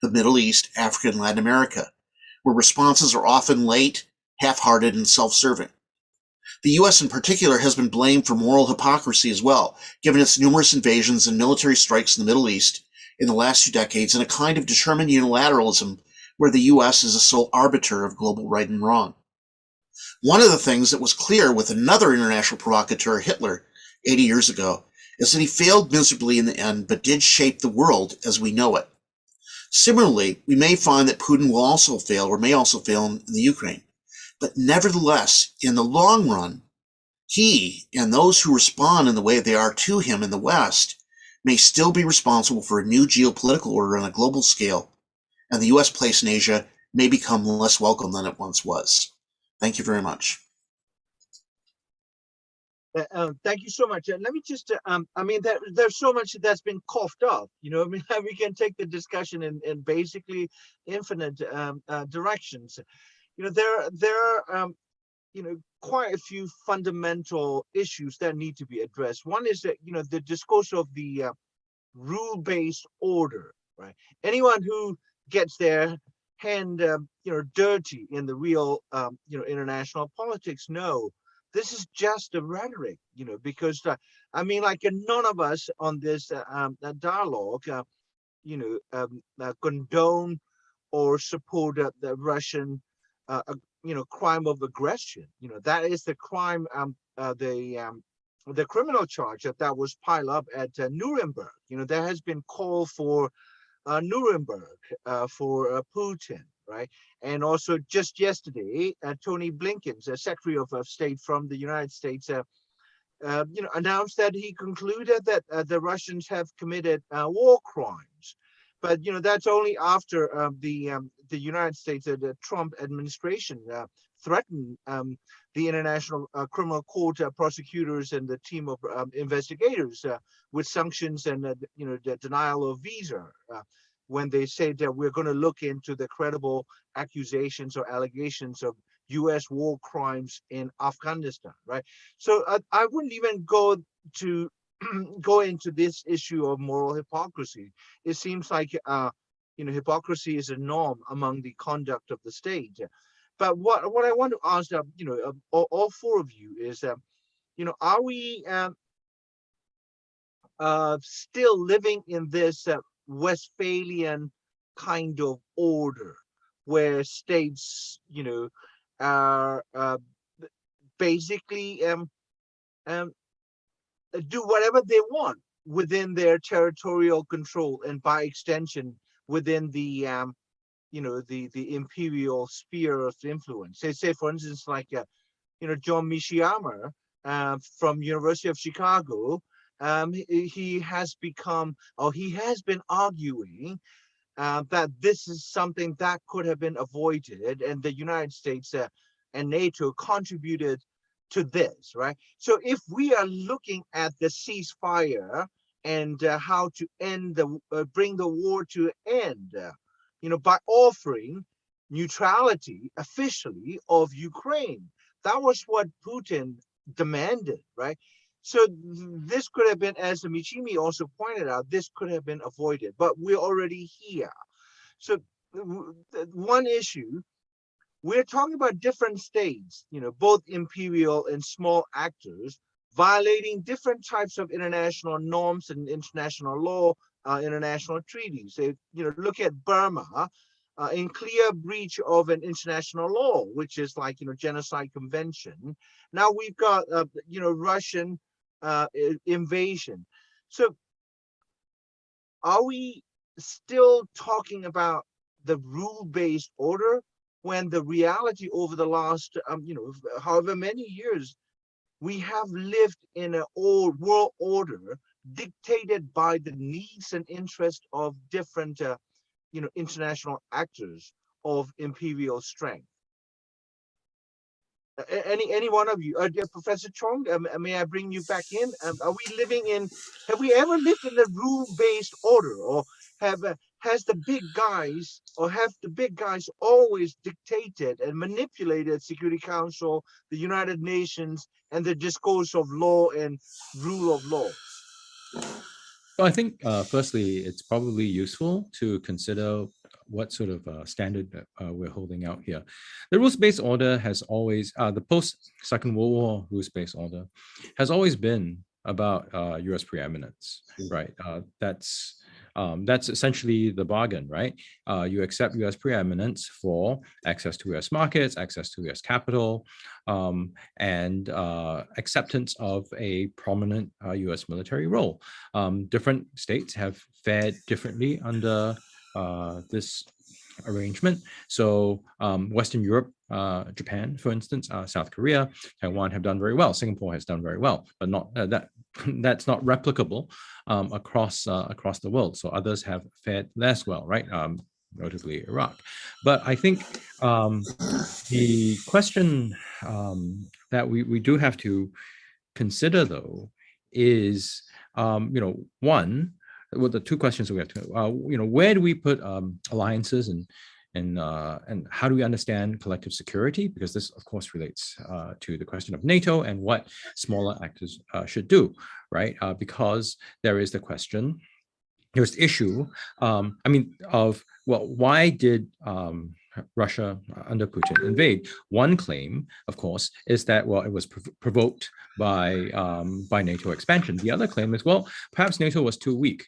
the Middle East, Africa, and Latin America, where responses are often late, half-hearted, and self-serving. The U.S. in particular has been blamed for moral hypocrisy as well, given its numerous invasions and military strikes in the Middle East in the last 2 decades and a kind of determined unilateralism where the U.S. is a sole arbiter of global right and wrong. One of the things that was clear with another international provocateur, Hitler, 80 years ago, is that he failed miserably in the end, but did shape the world as we know it. Similarly, we may find that Putin will also fail or may also fail in the Ukraine. But nevertheless, in the long run, he and those who respond in the way they are to him in the West may still be responsible for a new geopolitical order on a global scale, and the U.S. place in Asia may become less welcome than it once was. Thank you very much. Thank you so much. Let me just, I mean, there's so much that's been coughed up, you know, I mean, we can take the discussion in basically infinite directions. You know, there are, you know, quite a few fundamental issues that need to be addressed. One is that, you know, the discourse of the rule-based order, right? Anyone who gets their hand, you know, dirty in the real, you know, international politics know this is just a rhetoric, you know, because I mean, like none of us on this dialogue, you know, condone or support the Russian, you know, crime of aggression. You know, that is the crime, the criminal charge that was piled up at Nuremberg. You know, there has been call for Nuremberg for Putin. Right, and also just yesterday, Tony Blinken, Secretary of State from the United States, you know, announced that he concluded that the Russians have committed war crimes. But you know, that's only after the United States, the Trump administration threatened the International Criminal Court prosecutors and the team of investigators with sanctions and you know, the denial of visa. When they say that we're going to look into the credible accusations or allegations of U.S. war crimes in Afghanistan, right? So I wouldn't even go into this issue of moral hypocrisy. It seems like, you know, hypocrisy is a norm among the conduct of the state. But what I want to ask, you know, all four of you is, you know, are we still living in this Westphalian kind of order where states, you know, are basically do whatever they want within their territorial control and by extension within the you know, the imperial sphere of influence. Say for instance, like you know, John Mishiyama from University of Chicago. He has become, or he has been arguing that this is something that could have been avoided, and the United States and NATO contributed to this, right? So if we are looking at the ceasefire and how to end the, bring the war to an end, you know, by offering neutrality officially of Ukraine, that was what Putin demanded, right? So this could have been, as Michimi also pointed out, this could have been avoided, but we're already here. So one issue, we're talking about different states, you know, both imperial and small actors, violating different types of international norms and international law, international treaties. So, you know, look at Burma. in clear breach of an international law, which is like, genocide convention. Now we've got, Russian invasion. So are we still talking about the rule-based order when the reality over the last, however many years, we have lived in an old world order dictated by the needs and interests of different, international actors of imperial strength? Any one of you, Professor Chong, may I bring you back in? Have we ever lived in a rule-based order, or have the big guys always dictated and manipulated Security Council, the United Nations, and the discourse of law and rule of law? So I think, firstly, it's probably useful to consider what sort of standard we're holding out here. The rules-based order has always, the post-Second World War rules-based order has always been about U.S. preeminence, right? That's essentially the bargain, right? You accept U.S. preeminence for access to U.S. markets, access to U.S. capital, and acceptance of a prominent U.S. military role. Different states have fared differently under this arrangement. So Western Europe, Japan, for instance, South Korea, Taiwan have done very well. Singapore has done very well, but not that's not replicable across the world. So others have fared less well, right? Notably Iraq. But I think the question that we do have to consider, though, is one. Well, the two questions we have to, where do we put alliances and how do we understand collective security? Because this, of course, relates to the question of NATO and what smaller actors should do, right? Because there is the question, there's the issue, why did Russia under Putin invade? One claim, of course, is that, it was provoked by NATO expansion. The other claim is, perhaps NATO was too weak.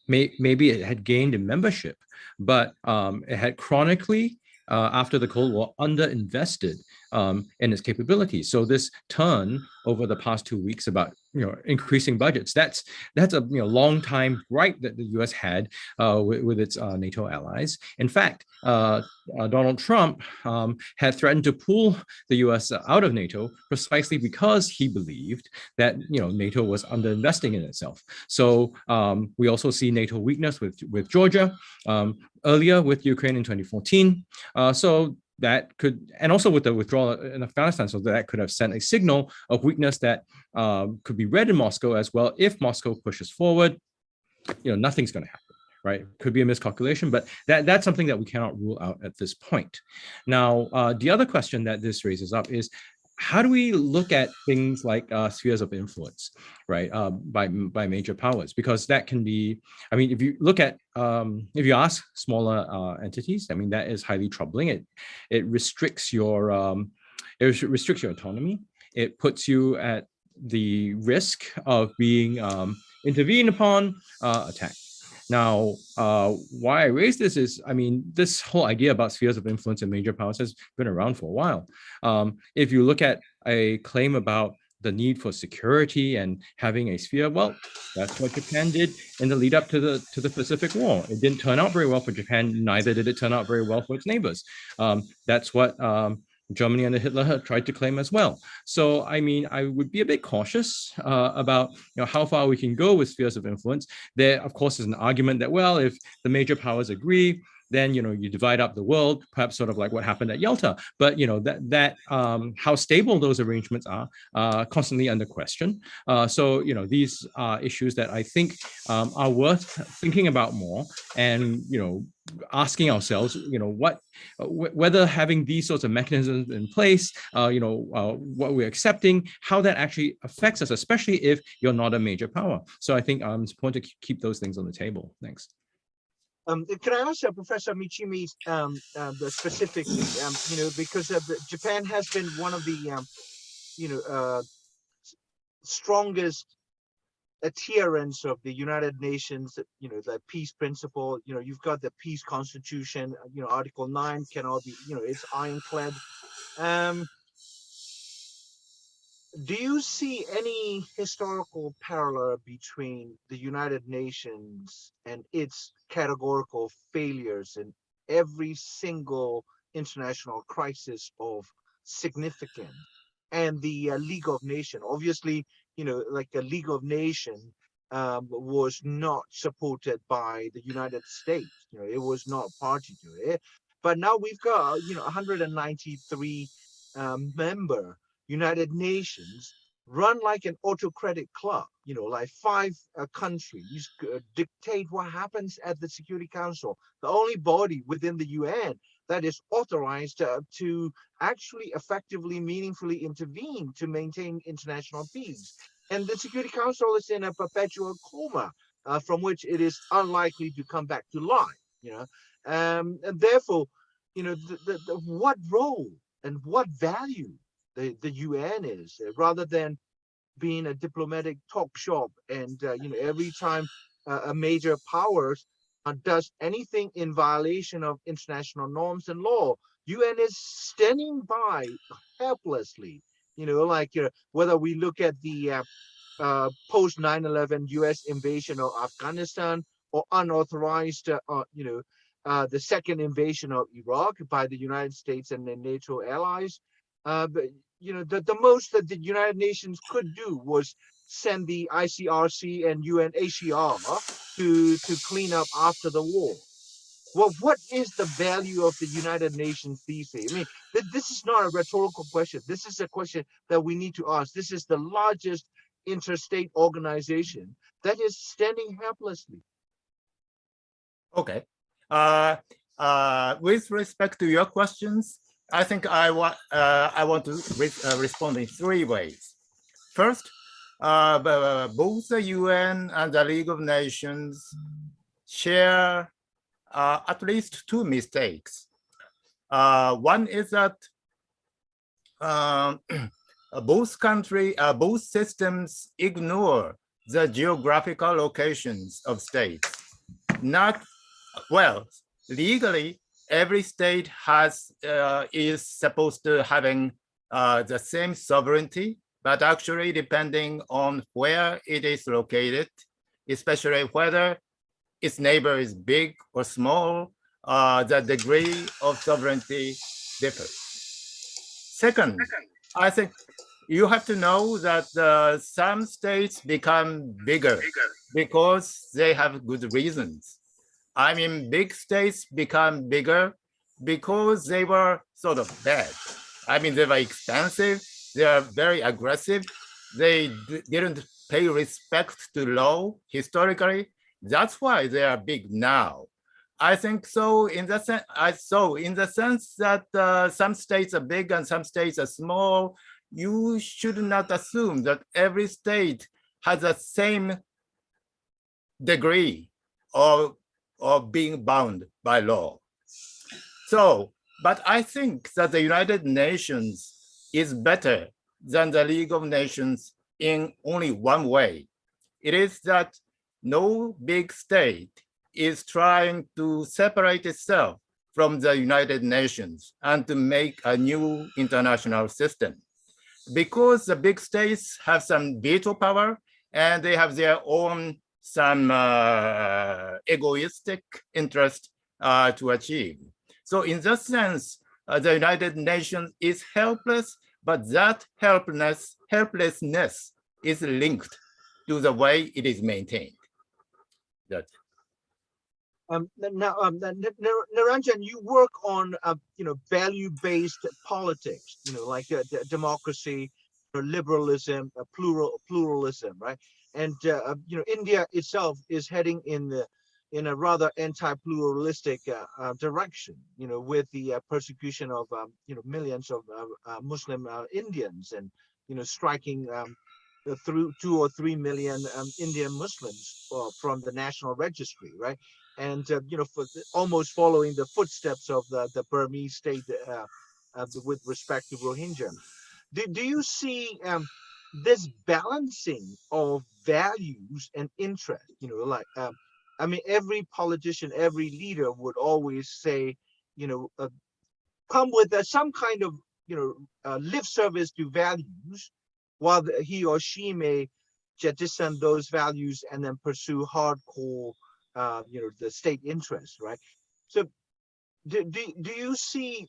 Maybe it had gained in membership, but it had chronically, after the Cold War, underinvested in its capabilities. So this turn over the past 2 weeks about increasing budgets, that's a long time right that the U.S. had with its NATO allies. In fact, Donald Trump had threatened to pull the U.S. out of NATO precisely because he believed that NATO was underinvesting in itself. So we also see NATO weakness with Georgia, earlier with Ukraine in 2014. So that could, and also with the withdrawal in Afghanistan, so that could have sent a signal of weakness that could be read in Moscow as well. If Moscow pushes forward, nothing's going to happen, right? Could be a miscalculation, but that's something that we cannot rule out at this point. Now, the other question that this raises up is, how do we look at things like spheres of influence, right, by major powers? Because that can be, if you look at, if you ask smaller entities, that is highly troubling. It restricts your autonomy. It puts you at the risk of being intervened upon, attacked. Now, why I raise this is, this whole idea about spheres of influence and major powers has been around for a while. If you look at a claim about the need for security and having a sphere, that's what Japan did in the lead up to the Pacific War. It didn't turn out very well for Japan, neither did it turn out very well for its neighbors. That's what Germany under Hitler tried to claim as well. So, I would be a bit cautious about how far we can go with spheres of influence. There, of course, is an argument that, if the major powers agree, then you divide up the world, perhaps sort of like what happened at Yalta. But how stable those arrangements are constantly under question. So these are issues that I think are worth thinking about more, and asking ourselves, whether having these sorts of mechanisms in place, what we're accepting, how that actually affects us, especially if you're not a major power. So I think it's important to keep those things on the table. Thanks. Can I ask Professor Michimi specifically, because Japan has been one of the, strongest adherents of the United Nations, you know, the peace principle, you know, you've got the peace constitution, you know, Article 9 cannot be, you know, it's ironclad. Do you see any historical parallel between the United Nations and its categorical failures in every single international crisis of significance and the League of Nations? Obviously, you know, like the League of Nations was not supported by the United States. You know, it was not party to it. But now we've got, you know, 193 member United Nations run like an autocratic club, you know, like five countries dictate what happens at the Security Council, the only body within the UN that is authorized to actually effectively, meaningfully intervene to maintain international peace. And the Security Council is in a perpetual coma from which it is unlikely to come back to life, you know. And therefore, you know, what role and what value the UN is, rather than being a diplomatic talk shop and you know, every time a major powers does anything in violation of international norms and law, UN is standing by helplessly. You know, like whether we look at the post 9/11 US invasion of Afghanistan, or unauthorized you know, the second invasion of Iraq by the United States and the NATO allies. But you know, the most that the United Nations could do was send the ICRC and UNHCR to clean up after the war. Well, what is the value of the United Nations these days? I mean, this is not a rhetorical question. This is a question that we need to ask. This is the largest interstate organization that is standing helplessly. Okay. With respect to your questions, I think I want to respond in three ways. First, both the UN and the League of Nations share at least two mistakes. One is that both systems ignore the geographical locations of states. Not well, legally, every state is supposed to having the same sovereignty, but actually depending on where it is located, especially whether its neighbor is big or small, the degree of sovereignty differs. Second, I think you have to know that some states become bigger because they have good reasons. I mean, big states become bigger because they were sort of bad. I mean, they were expensive, they are very aggressive, they didn't pay respect to law historically. That's why they are big now. I think so in the sense that some states are big and some states are small, you should not assume that every state has the same degree of being bound by law. So, but I think that the United Nations is better than the League of Nations in only one way. It is that no big state is trying to separate itself from the United Nations and to make a new international system. Because the big states have some veto power and they have their own some egoistic interest to achieve. So in that sense, the United Nations is helpless, but that helplessness is linked to the way it is maintained. That's Now, Naranjan, you work on you know, value-based politics, you know, like democracy, liberalism, pluralism, right? And you know, India itself is heading in a rather anti-pluralistic direction, you know, with the persecution of you know, millions of Muslim Indians, and you know, striking through 2 or 3 million Indian Muslims from the national registry, right? And you know, almost following the footsteps of the Burmese state with respect to Rohingya. Do you see this balancing of values and interest, like, I mean, every politician, every leader would always say, come with some kind of, lip service to values, while he or she may jettison those values and then pursue hardcore, the state interest, right? So do you see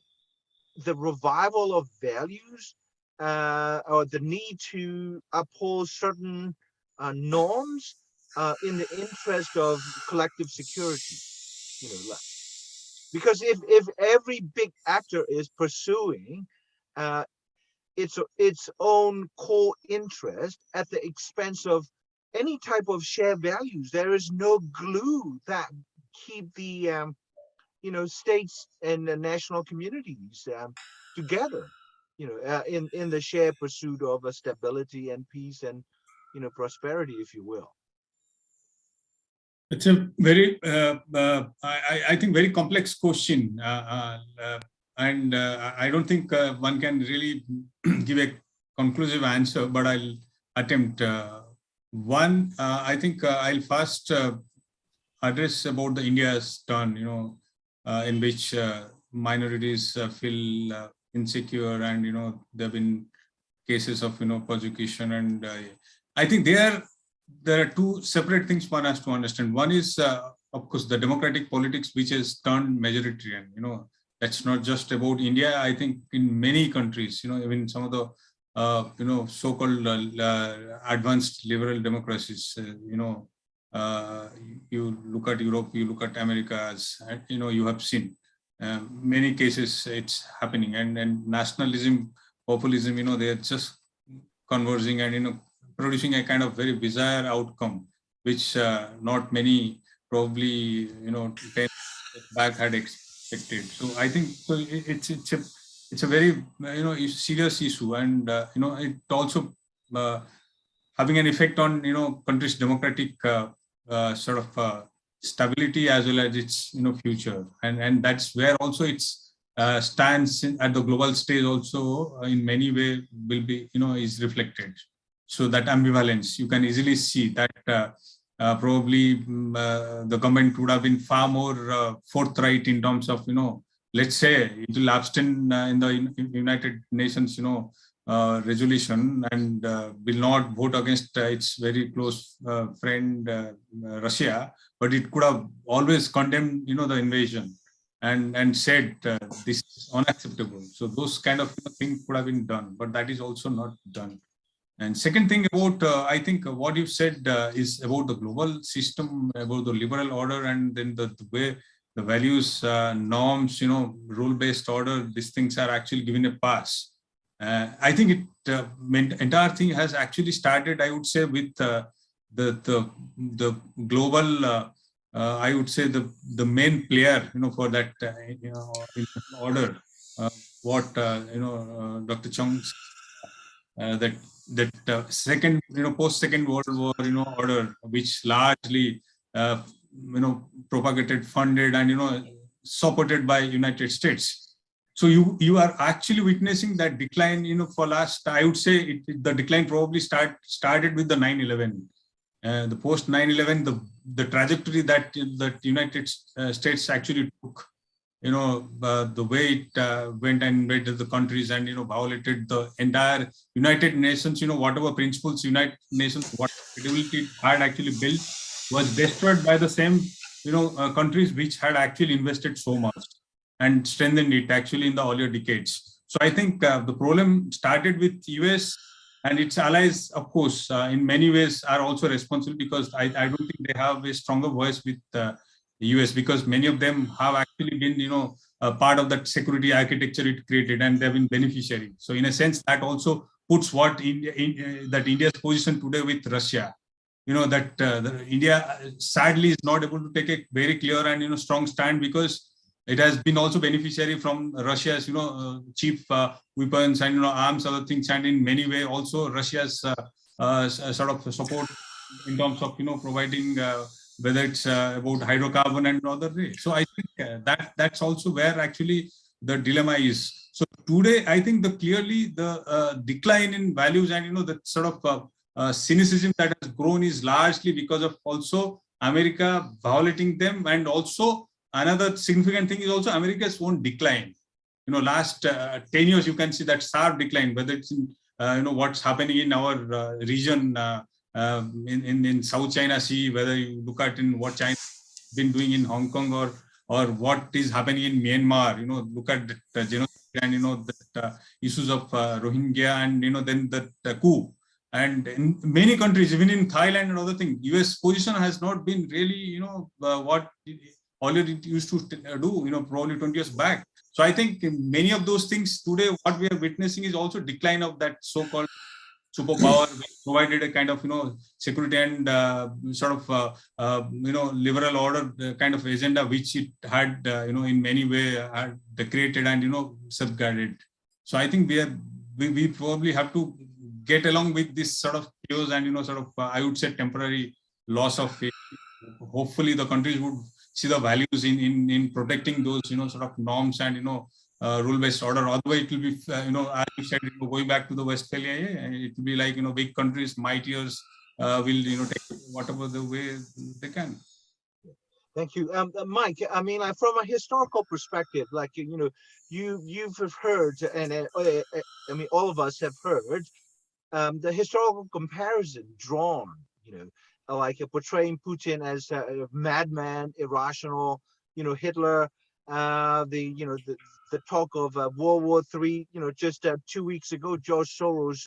the revival of values, or the need to uphold certain norms in the interest of collective security? Because if every big actor is pursuing its own core interest at the expense of any type of shared values, there is no glue that keep the states and the national communities together, in the shared pursuit of a stability and peace and prosperity, if you will. It's a very, I think, very complex question, and I don't think one can really give a conclusive answer, but I'll attempt. One, I think I'll first address about the India's turn, in which minorities feel insecure, and there have been cases of persecution, and I think there are two separate things one has to understand. One is, of course, the democratic politics, which has turned majoritarian. That's not just about India. I think in many countries, even some of the so-called advanced liberal democracies, you look at Europe, you look at Americas, and you have seen many cases it's happening, and nationalism, populism, they're just converging and producing a kind of very bizarre outcome, which not many probably 10 years back had expected. So I think it's a very serious issue, and it also having an effect on countries' democratic sort of stability as well as its future, and that's where also its stance at the global stage also in many ways will be is reflected. So that ambivalence, you can easily see that probably the government would have been far more forthright in terms of let's say it will abstain in the United Nations resolution, and will not vote against its very close friend Russia, but it could have always condemned the invasion and said this is unacceptable. So those kind of things could have been done, but that is also not done. And second thing about, I think what you said is about the global system, about the liberal order, and then the way the values, norms, rule-based order, these things are actually given a pass. I think entire thing has actually started, I would say, with the global, I would say the main player, for that order, what Dr. Chung, that second, post-Second World War, order, which largely, propagated, funded, and supported by United States. So you are actually witnessing that decline, for last, I would say, the decline probably started with the 9/11. The post 9/11, the trajectory that United States actually took, the way it went and invaded the countries and violated the entire United Nations, whatever principles United Nations, what credibility it had actually built, was destroyed by the same countries which had actually invested so much and strengthened it actually in the earlier decades. So I think the problem started with US, and its allies, of course, in many ways are also responsible, because I don't think they have a stronger voice with the US, because many of them have actually been, a part of that security architecture it created, and they've been beneficiary. So in a sense, that also puts what that India's position today with Russia, that India sadly is not able to take a very clear and strong stand, because it has been also beneficiary from Russia's cheap weapons and arms, other things, and in many ways also Russia's sort of support in terms of providing whether it's about hydrocarbon and other way. So I think that's also where actually the dilemma is. So today, I think clearly the decline in values and the sort of cynicism that has grown is largely because of also America violating them, and also another significant thing is also America's own decline. Last 10 years, you can see that sharp decline, whether it's in what's happening in our region in South China Sea, whether you look at in what China has been doing in Hong Kong, or what is happening in Myanmar. Look at the genocide and the issues of Rohingya, and then the coup. And in many countries, even in Thailand and other things, US position has not been really what already it used to do probably 20 years back. So I think many of those things today, what we are witnessing is also decline of that so-called superpower, which provided a kind of security and sort of liberal order kind of agenda, which it had in many ways had created and safeguarded. So I think we probably have to get along with this sort of chaos and sort of I would say temporary loss of faith. Hopefully the countries would see the values in protecting those sort of norms and rule-based order. Otherwise, it will be as you said, going back to the Westphalia, it will be like big countries, mightiers will take whatever the way they can. Thank you, Mike. I mean, from a historical perspective, like you've heard, and I mean, all of us have heard the historical comparison drawn. Like portraying Putin as a madman, irrational. Hitler. The talk of World War III. Just 2 weeks ago, George Soros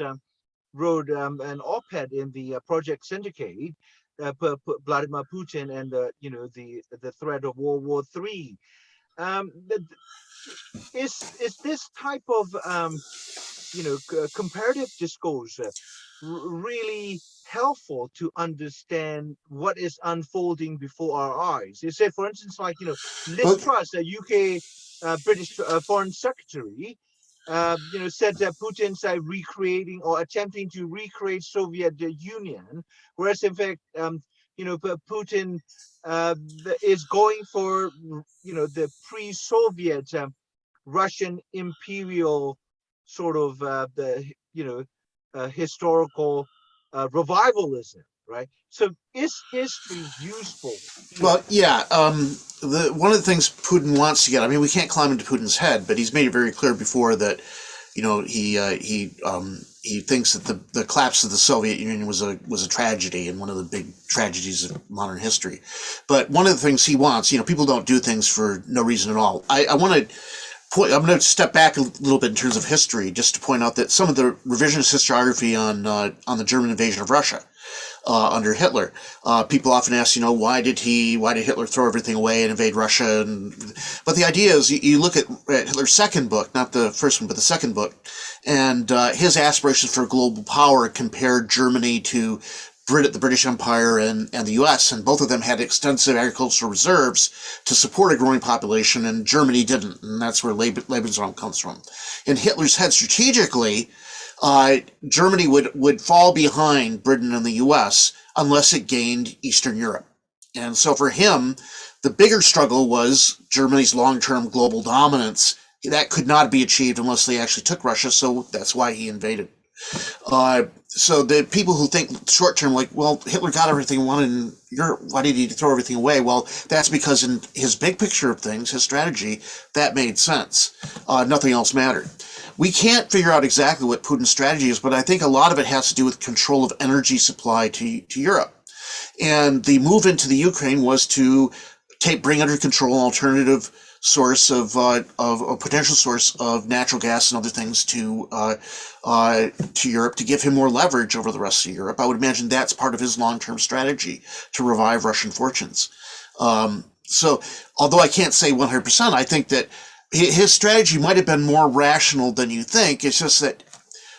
wrote an op-ed in the Project Syndicate, Vladimir Putin and the threat of World War III. Is this type of comparative discourse really helpful to understand what is unfolding before our eyes? You say, for instance, like Liz Truss, a UK British Foreign Secretary, said that Putin's recreating or attempting to recreate Soviet Union, whereas in fact, Putin is going for the pre-Soviet Russian imperial sort of historical revivalism, right? So is history useful? Well, yeah. One of the things Putin wants to get, I mean, we can't climb into Putin's head, but he's made it very clear before that, he thinks that the collapse of the Soviet Union was a tragedy and one of the big tragedies of modern history. But one of the things he wants, people don't do things for no reason at all. I'm going to step back a little bit in terms of history, just to point out that some of the revisionist historiography on the German invasion of Russia under Hitler, people often ask, why did Hitler throw everything away and invade Russia? But the idea is, you look at Hitler's second book, not the first one, but the second book, and his aspirations for global power compared Germany to the British Empire and the U.S., and both of them had extensive agricultural reserves to support a growing population, and Germany didn't, and that's where Lebensraum comes from. In Hitler's head, strategically, Germany would fall behind Britain and the U.S. unless it gained Eastern Europe. And so for him, the bigger struggle was Germany's long-term global dominance. That could not be achieved unless they actually took Russia, so that's why he invaded. So the people who think short term, like, well, Hitler got everything he wanted in Europe, why did he throw everything away? Well, that's because in his big picture of things, his strategy, that made sense. Nothing else mattered. We can't figure out exactly what Putin's strategy is, but I think a lot of it has to do with control of energy supply to Europe. And the move into the Ukraine was to bring under control an alternative source of a potential source of natural gas and other things to Europe, to give him more leverage over the rest of Europe. I would imagine that's part of his long-term strategy to revive Russian fortunes. So although I can't say 100%, I think that his strategy might have been more rational than you think. It's just that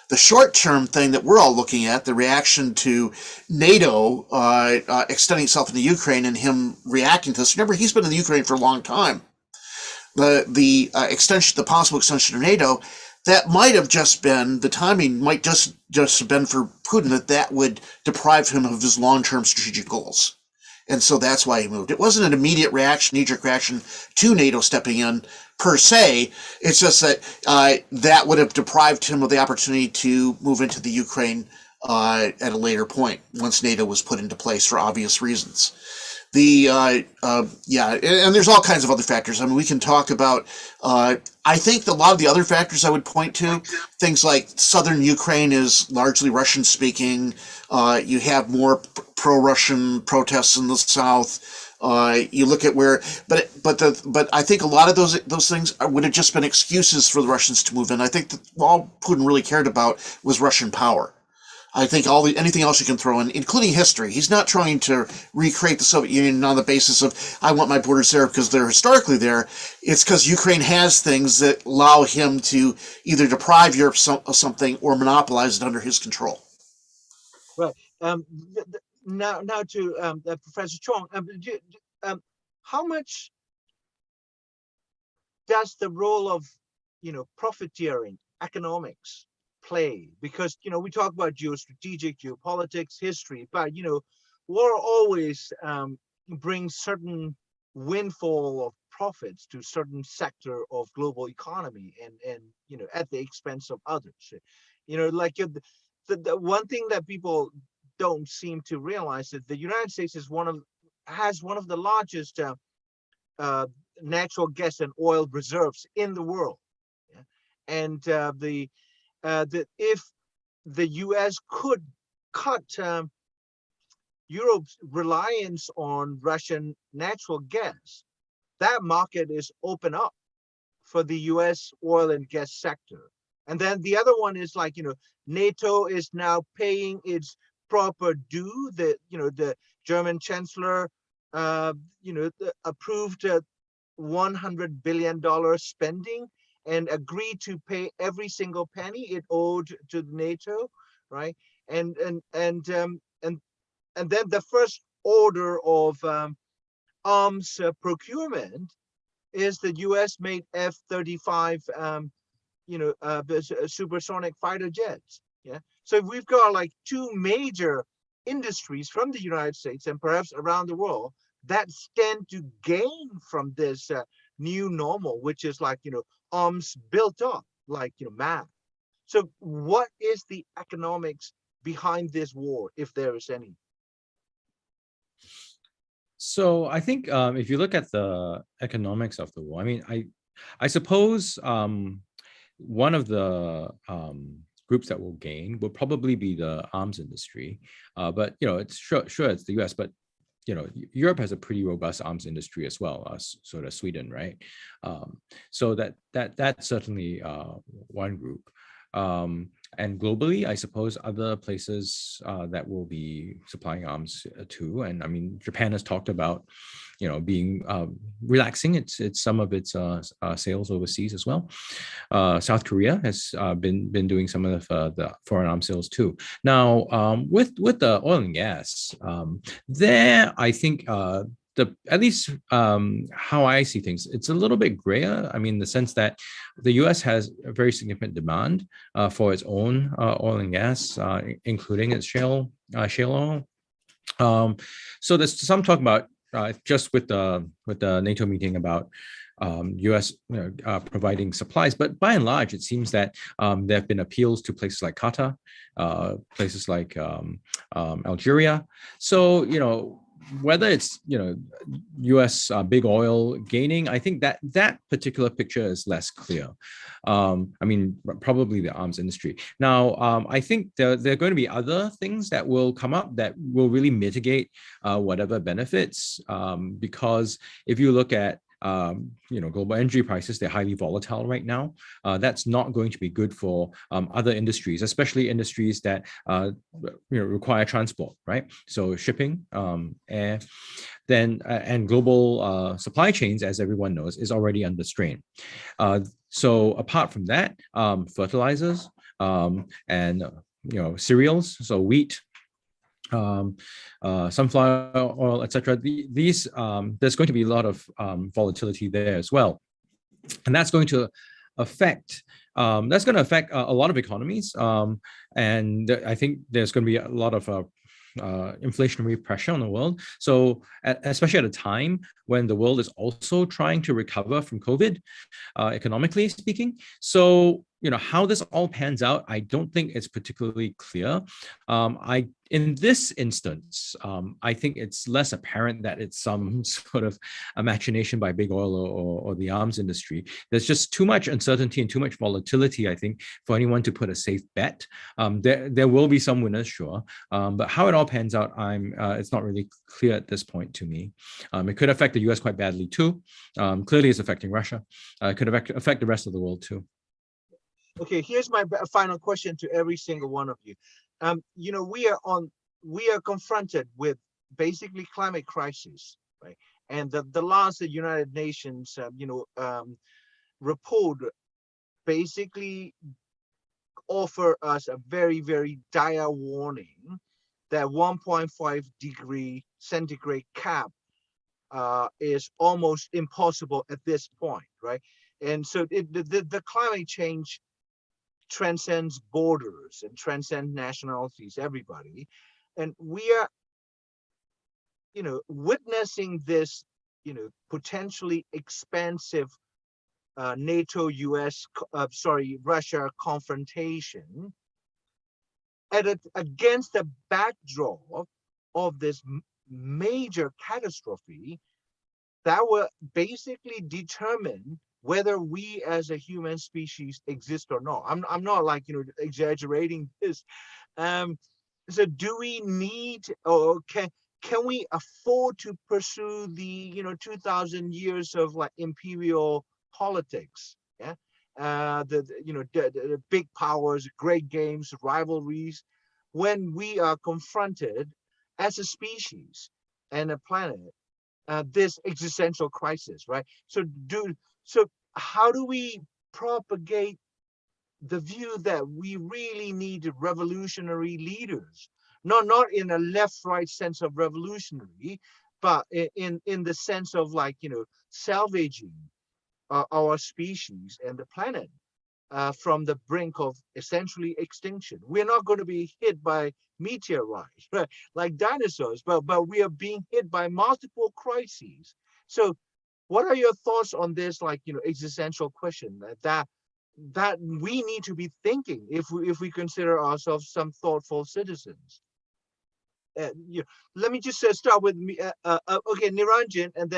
the short-term thing that we're all looking at, the reaction to NATO extending itself into Ukraine and him reacting to this. Remember, he's been in the Ukraine for a long time. The possible extension of NATO, that might have just been, the timing might just have been for Putin that would deprive him of his long-term strategic goals. And so that's why he moved. It wasn't an immediate reaction, knee-jerk reaction to NATO stepping in per se. It's just that that would have deprived him of the opportunity to move into the Ukraine at a later point once NATO was put into place for obvious reasons. And there's all kinds of other factors. I mean, we can talk about, I think a lot of the other factors I would point to, things like southern Ukraine is largely Russian speaking. You have more pro-Russian protests in the south. You look at where, but I think a lot of those things would have just been excuses for the Russians to move in. I think that all Putin really cared about was Russian power. I think anything else you can throw in, including history. He's not trying to recreate the Soviet Union on the basis of, I want my borders there because they're historically there. It's because Ukraine has things that allow him to either deprive Europe of something or monopolize it under his control. Right. Now to Professor Chong. How much does the role of, profiteering, economics, play? Because we talk about geostrategic, geopolitics, history, but war always brings certain windfall of profits to certain sector of global economy, and at the expense of others. Like the one thing that people don't seem to realize is the United States has one of the largest natural gas and oil reserves in the world, yeah? And that if the U.S. could cut Europe's reliance on Russian natural gas, that market is open up for the U.S. oil and gas sector. And then the other one is like, NATO is now paying its proper due. The German Chancellor, approved $100 billion spending and agreed to pay every single penny it owed to NATO, right? And then the first order of arms procurement is the U.S. made F-35, supersonic fighter jets. Yeah. So we've got like two major industries from the United States and perhaps around the world that stand to gain from this new normal, which is like, arms built up like, math. So what is the economics behind this war, if there is any? So I think if you look at the economics of the war, I mean, I suppose one of the groups that will gain will probably be the arms industry. But it's sure it's the US, but Europe has a pretty robust arms industry as well, sort of Sweden, right? So that's certainly one group. And globally, I suppose other places that will be supplying arms too. And I mean, Japan has talked about, being relaxing its some of its sales overseas as well. South Korea has been doing some of the foreign arms sales too. Now, with the oil and gas, there I think at least how I see things, it's a little bit grayer. I mean, in the sense that the U.S. has a very significant demand for its own oil and gas, including its shale oil. So there's some talk about just with the NATO meeting about U.S. Providing supplies, but by and large, it seems that there have been appeals to places like Qatar, places like Algeria. So whether it's U.S. Big oil gaining, I think that particular picture is less clear. I mean, probably the arms industry. Now, I think there are going to be other things that will come up that will really mitigate whatever benefits, because if you look at global energy prices, they're highly volatile right now. That's not going to be good for other industries, especially industries that require transport, right? So shipping, air, then and global supply chains, as everyone knows, is already under strain. So apart from that, fertilizers and cereals, so wheat, sunflower oil, etc. These there's going to be a lot of volatility there as well, and that's going to affect a lot of economies. And I think there's going to be a lot of inflationary pressure on the world. So especially at a time when the world is also trying to recover from COVID, economically speaking. So, how this all pans out, I don't think it's particularly clear. In this instance, I think it's less apparent that it's some sort of a machination by big oil or the arms industry. There's just too much uncertainty and too much volatility, I think, for anyone to put a safe bet. There will be some winners, sure, but how it all pans out, it's not really clear at this point to me. It could affect the US quite badly too. Clearly, it's affecting Russia. It could affect the rest of the world too. Okay, here's my final question to every single one of you. We are confronted with basically climate crisis, right? And the last United Nations, report basically offer us a very, very dire warning that 1.5 degree centigrade cap is almost impossible at this point, right? And so the climate change transcends borders and transcends nationalities, everybody. And we are, witnessing this, potentially expansive Russia confrontation against the backdrop of this major catastrophe that will basically determine whether we as a human species exist or not. I'm not exaggerating this. So do we need, or can we afford to pursue the 2,000 years of imperial politics? Yeah, the big powers, great games, rivalries, when we are confronted as a species and a planet, this existential crisis, right? So how do we propagate the view that we really need revolutionary leaders? Not in a left-right sense of revolutionary, but in the sense of salvaging our species and the planet from the brink of essentially extinction. We're not going to be hit by meteorites, right, like dinosaurs, but we are being hit by multiple crises. So what are your thoughts on this, existential question that we need to be thinking if we consider ourselves some thoughtful citizens? Let me just start with me. Okay, Niranjan, and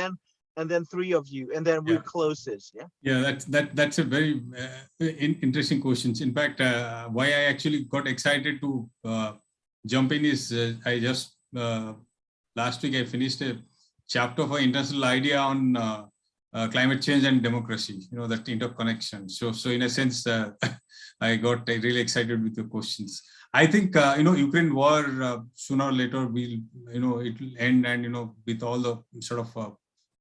then three of you, and then we'll close this. Yeah, that's a very interesting question. In fact, why I actually got excited to jump in is I just last week I finished a chapter for International Idea on climate change and democracy, that interconnection. So in a sense, I got really excited with your questions. I think, Ukraine war sooner or later will, it will end, and, with all the sort of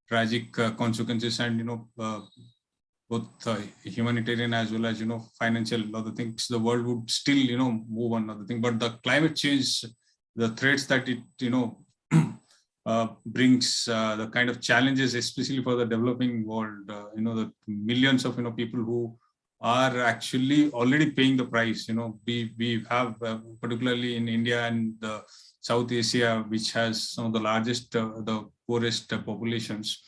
tragic consequences and, both humanitarian as well as, financial other things, the world would still, move on other thing. But the climate change, the threats that it, brings, the kind of challenges, especially for the developing world, the millions of, people who are actually already paying the price. We have, particularly in India and South Asia, which has some of the largest, the poorest populations.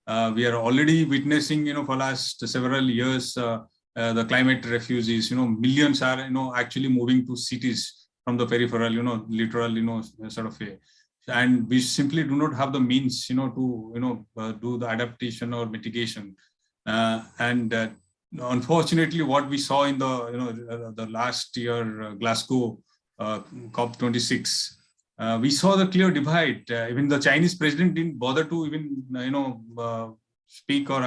We are already witnessing, for last several years, the climate refugees. Millions are, actually moving to cities from the peripheral, literal, sort of a. And we simply do not have the means, to, do the adaptation or mitigation. Unfortunately, what we saw in the last year Glasgow COP26, we saw the clear divide. Even the Chinese president didn't bother to even speak or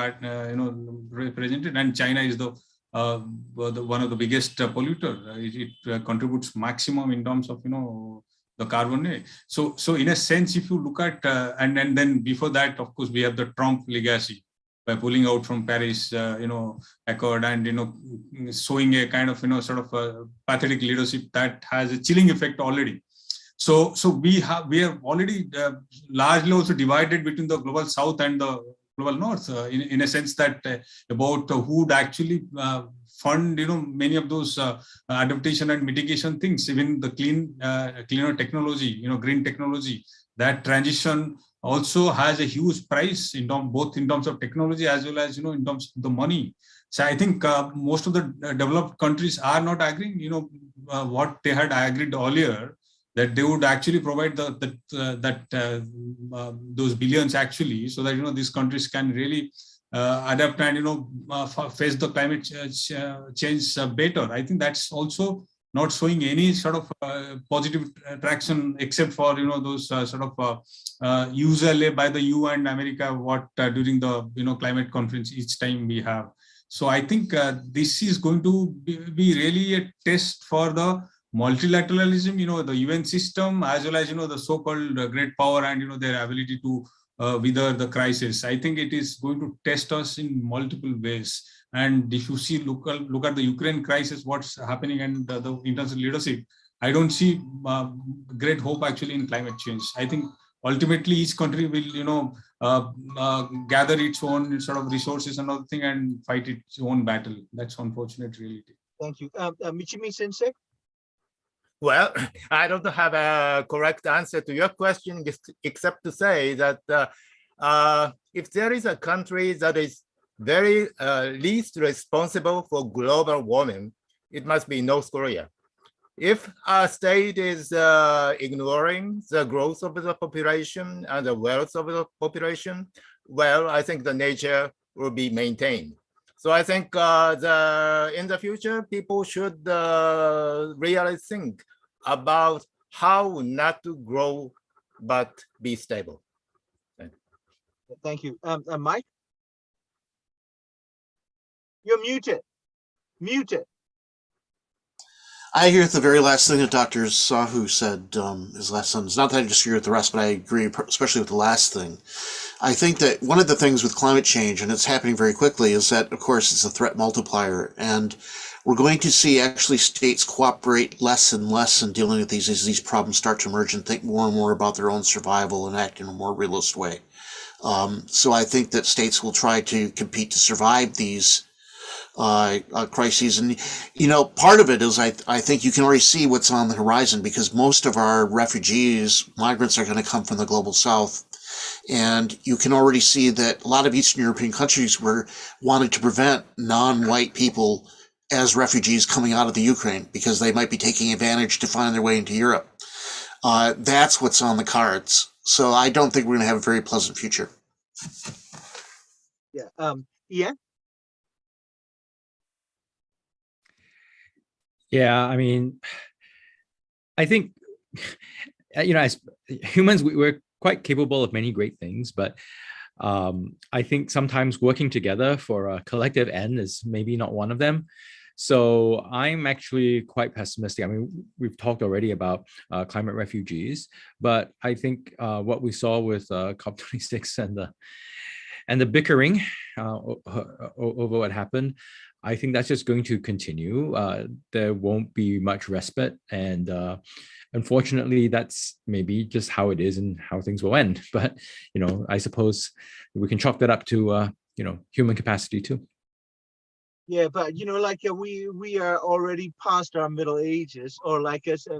represent it. And China is the one of the biggest polluter. It contributes maximum in terms of the carbon. So in a sense, if you look at and then before that, of course, we have the Trump legacy by pulling out from Paris, Accord, and showing a kind of sort of a pathetic leadership that has a chilling effect already. So we are already largely also divided between the global south and the global north, in a sense that about who would actually fund, many of those adaptation and mitigation things, even the cleaner technology, green technology. That transition also has a huge price both in terms of technology as well as in terms of the money. So I think most of the developed countries are not agreeing. What they had agreed earlier, that they would actually provide those billions actually, so that these countries can really adapt and face the climate change better. I think that's also not showing any sort of positive traction, except for those sort of usually by the EU and America, what during the climate conference each time we have. So I think this is going to be really a test for the multilateralism, the UN system, as well as the so-called great power and their ability to wither the crisis. I think it is going to test us in multiple ways. And if you see, look at the Ukraine crisis, what's happening, and the international leadership, I don't see great hope actually in climate change. I think ultimately each country will, gather its own sort of resources and other thing and fight its own battle. That's unfortunate reality. Thank you. Michimi Sensei? Well, I don't have a correct answer to your question, except to say that if there is a country that is very least responsible for global warming, it must be North Korea. If a state is ignoring the growth of the population and the wealth of the population, well, I think the nature will be maintained. So I think in the future, people should really think about how not to grow, but be stable. Thank you. Mike? You're muted. Muted. I agree with the very last thing that Dr. Sahu said, his last sentence. Not that I disagree with the rest, but I agree, especially with the last thing. I think that one of the things with climate change, and it's happening very quickly, is that, of course, it's a threat multiplier. And we're going to see actually states cooperate less and less in dealing with these as these problems start to emerge and think more and more about their own survival and act in a more realist way. So I think that states will try to compete to survive these crises. And, part of it is I think you can already see what's on the horizon, because most of our migrants are going to come from the global south. And you can already see that a lot of Eastern European countries wanted to prevent non-white people as refugees coming out of the Ukraine, because they might be taking advantage to find their way into Europe. That's what's on the cards. So I don't think we're going to have a very pleasant future. Yeah. Ian? Yeah, I mean, I think, as humans, we're quite capable of many great things, but I think sometimes working together for a collective end is maybe not one of them. So I'm actually quite pessimistic. I mean, we've talked already about climate refugees, but I think what we saw with COP26 and the bickering over what happened, I think that's just going to continue. There won't be much respite, and unfortunately, that's maybe just how it is and how things will end. But I suppose we can chalk that up to human capacity too. Yeah, but we are already past our middle ages, or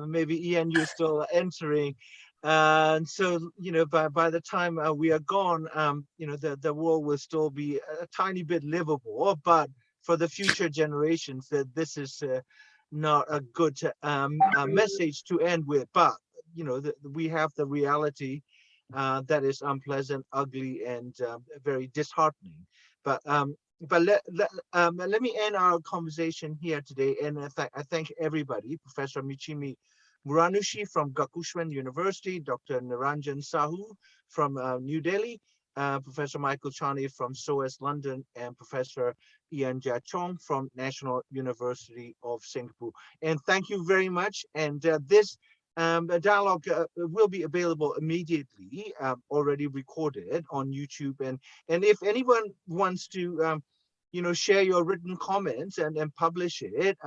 maybe Ian, you're still entering. And so, by the time we are gone, the world will still be a tiny bit livable. But for the future generations, that this is not a good message to end with. But we have the reality that is unpleasant, ugly, and very disheartening. But let me end our conversation here today, and I thank everybody, Professor Michimi Muranushi from Gakushuen University, Dr. Niranjan Sahu from New Delhi, Professor Michael Chani from SOAS London, and Professor Ian Jia Chong from National University of Singapore. And thank you very much. And this dialogue will be available immediately, already recorded on YouTube. And if anyone wants to share your written comments and publish it,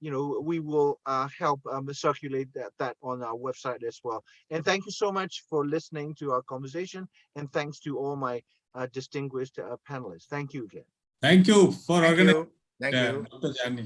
we will help circulate that on our website as well. And thank you so much for listening to our conversation, and thanks to all my distinguished panelists. Thank you again. Thank you for organizing Thank Yeah, you. Dr. Jani.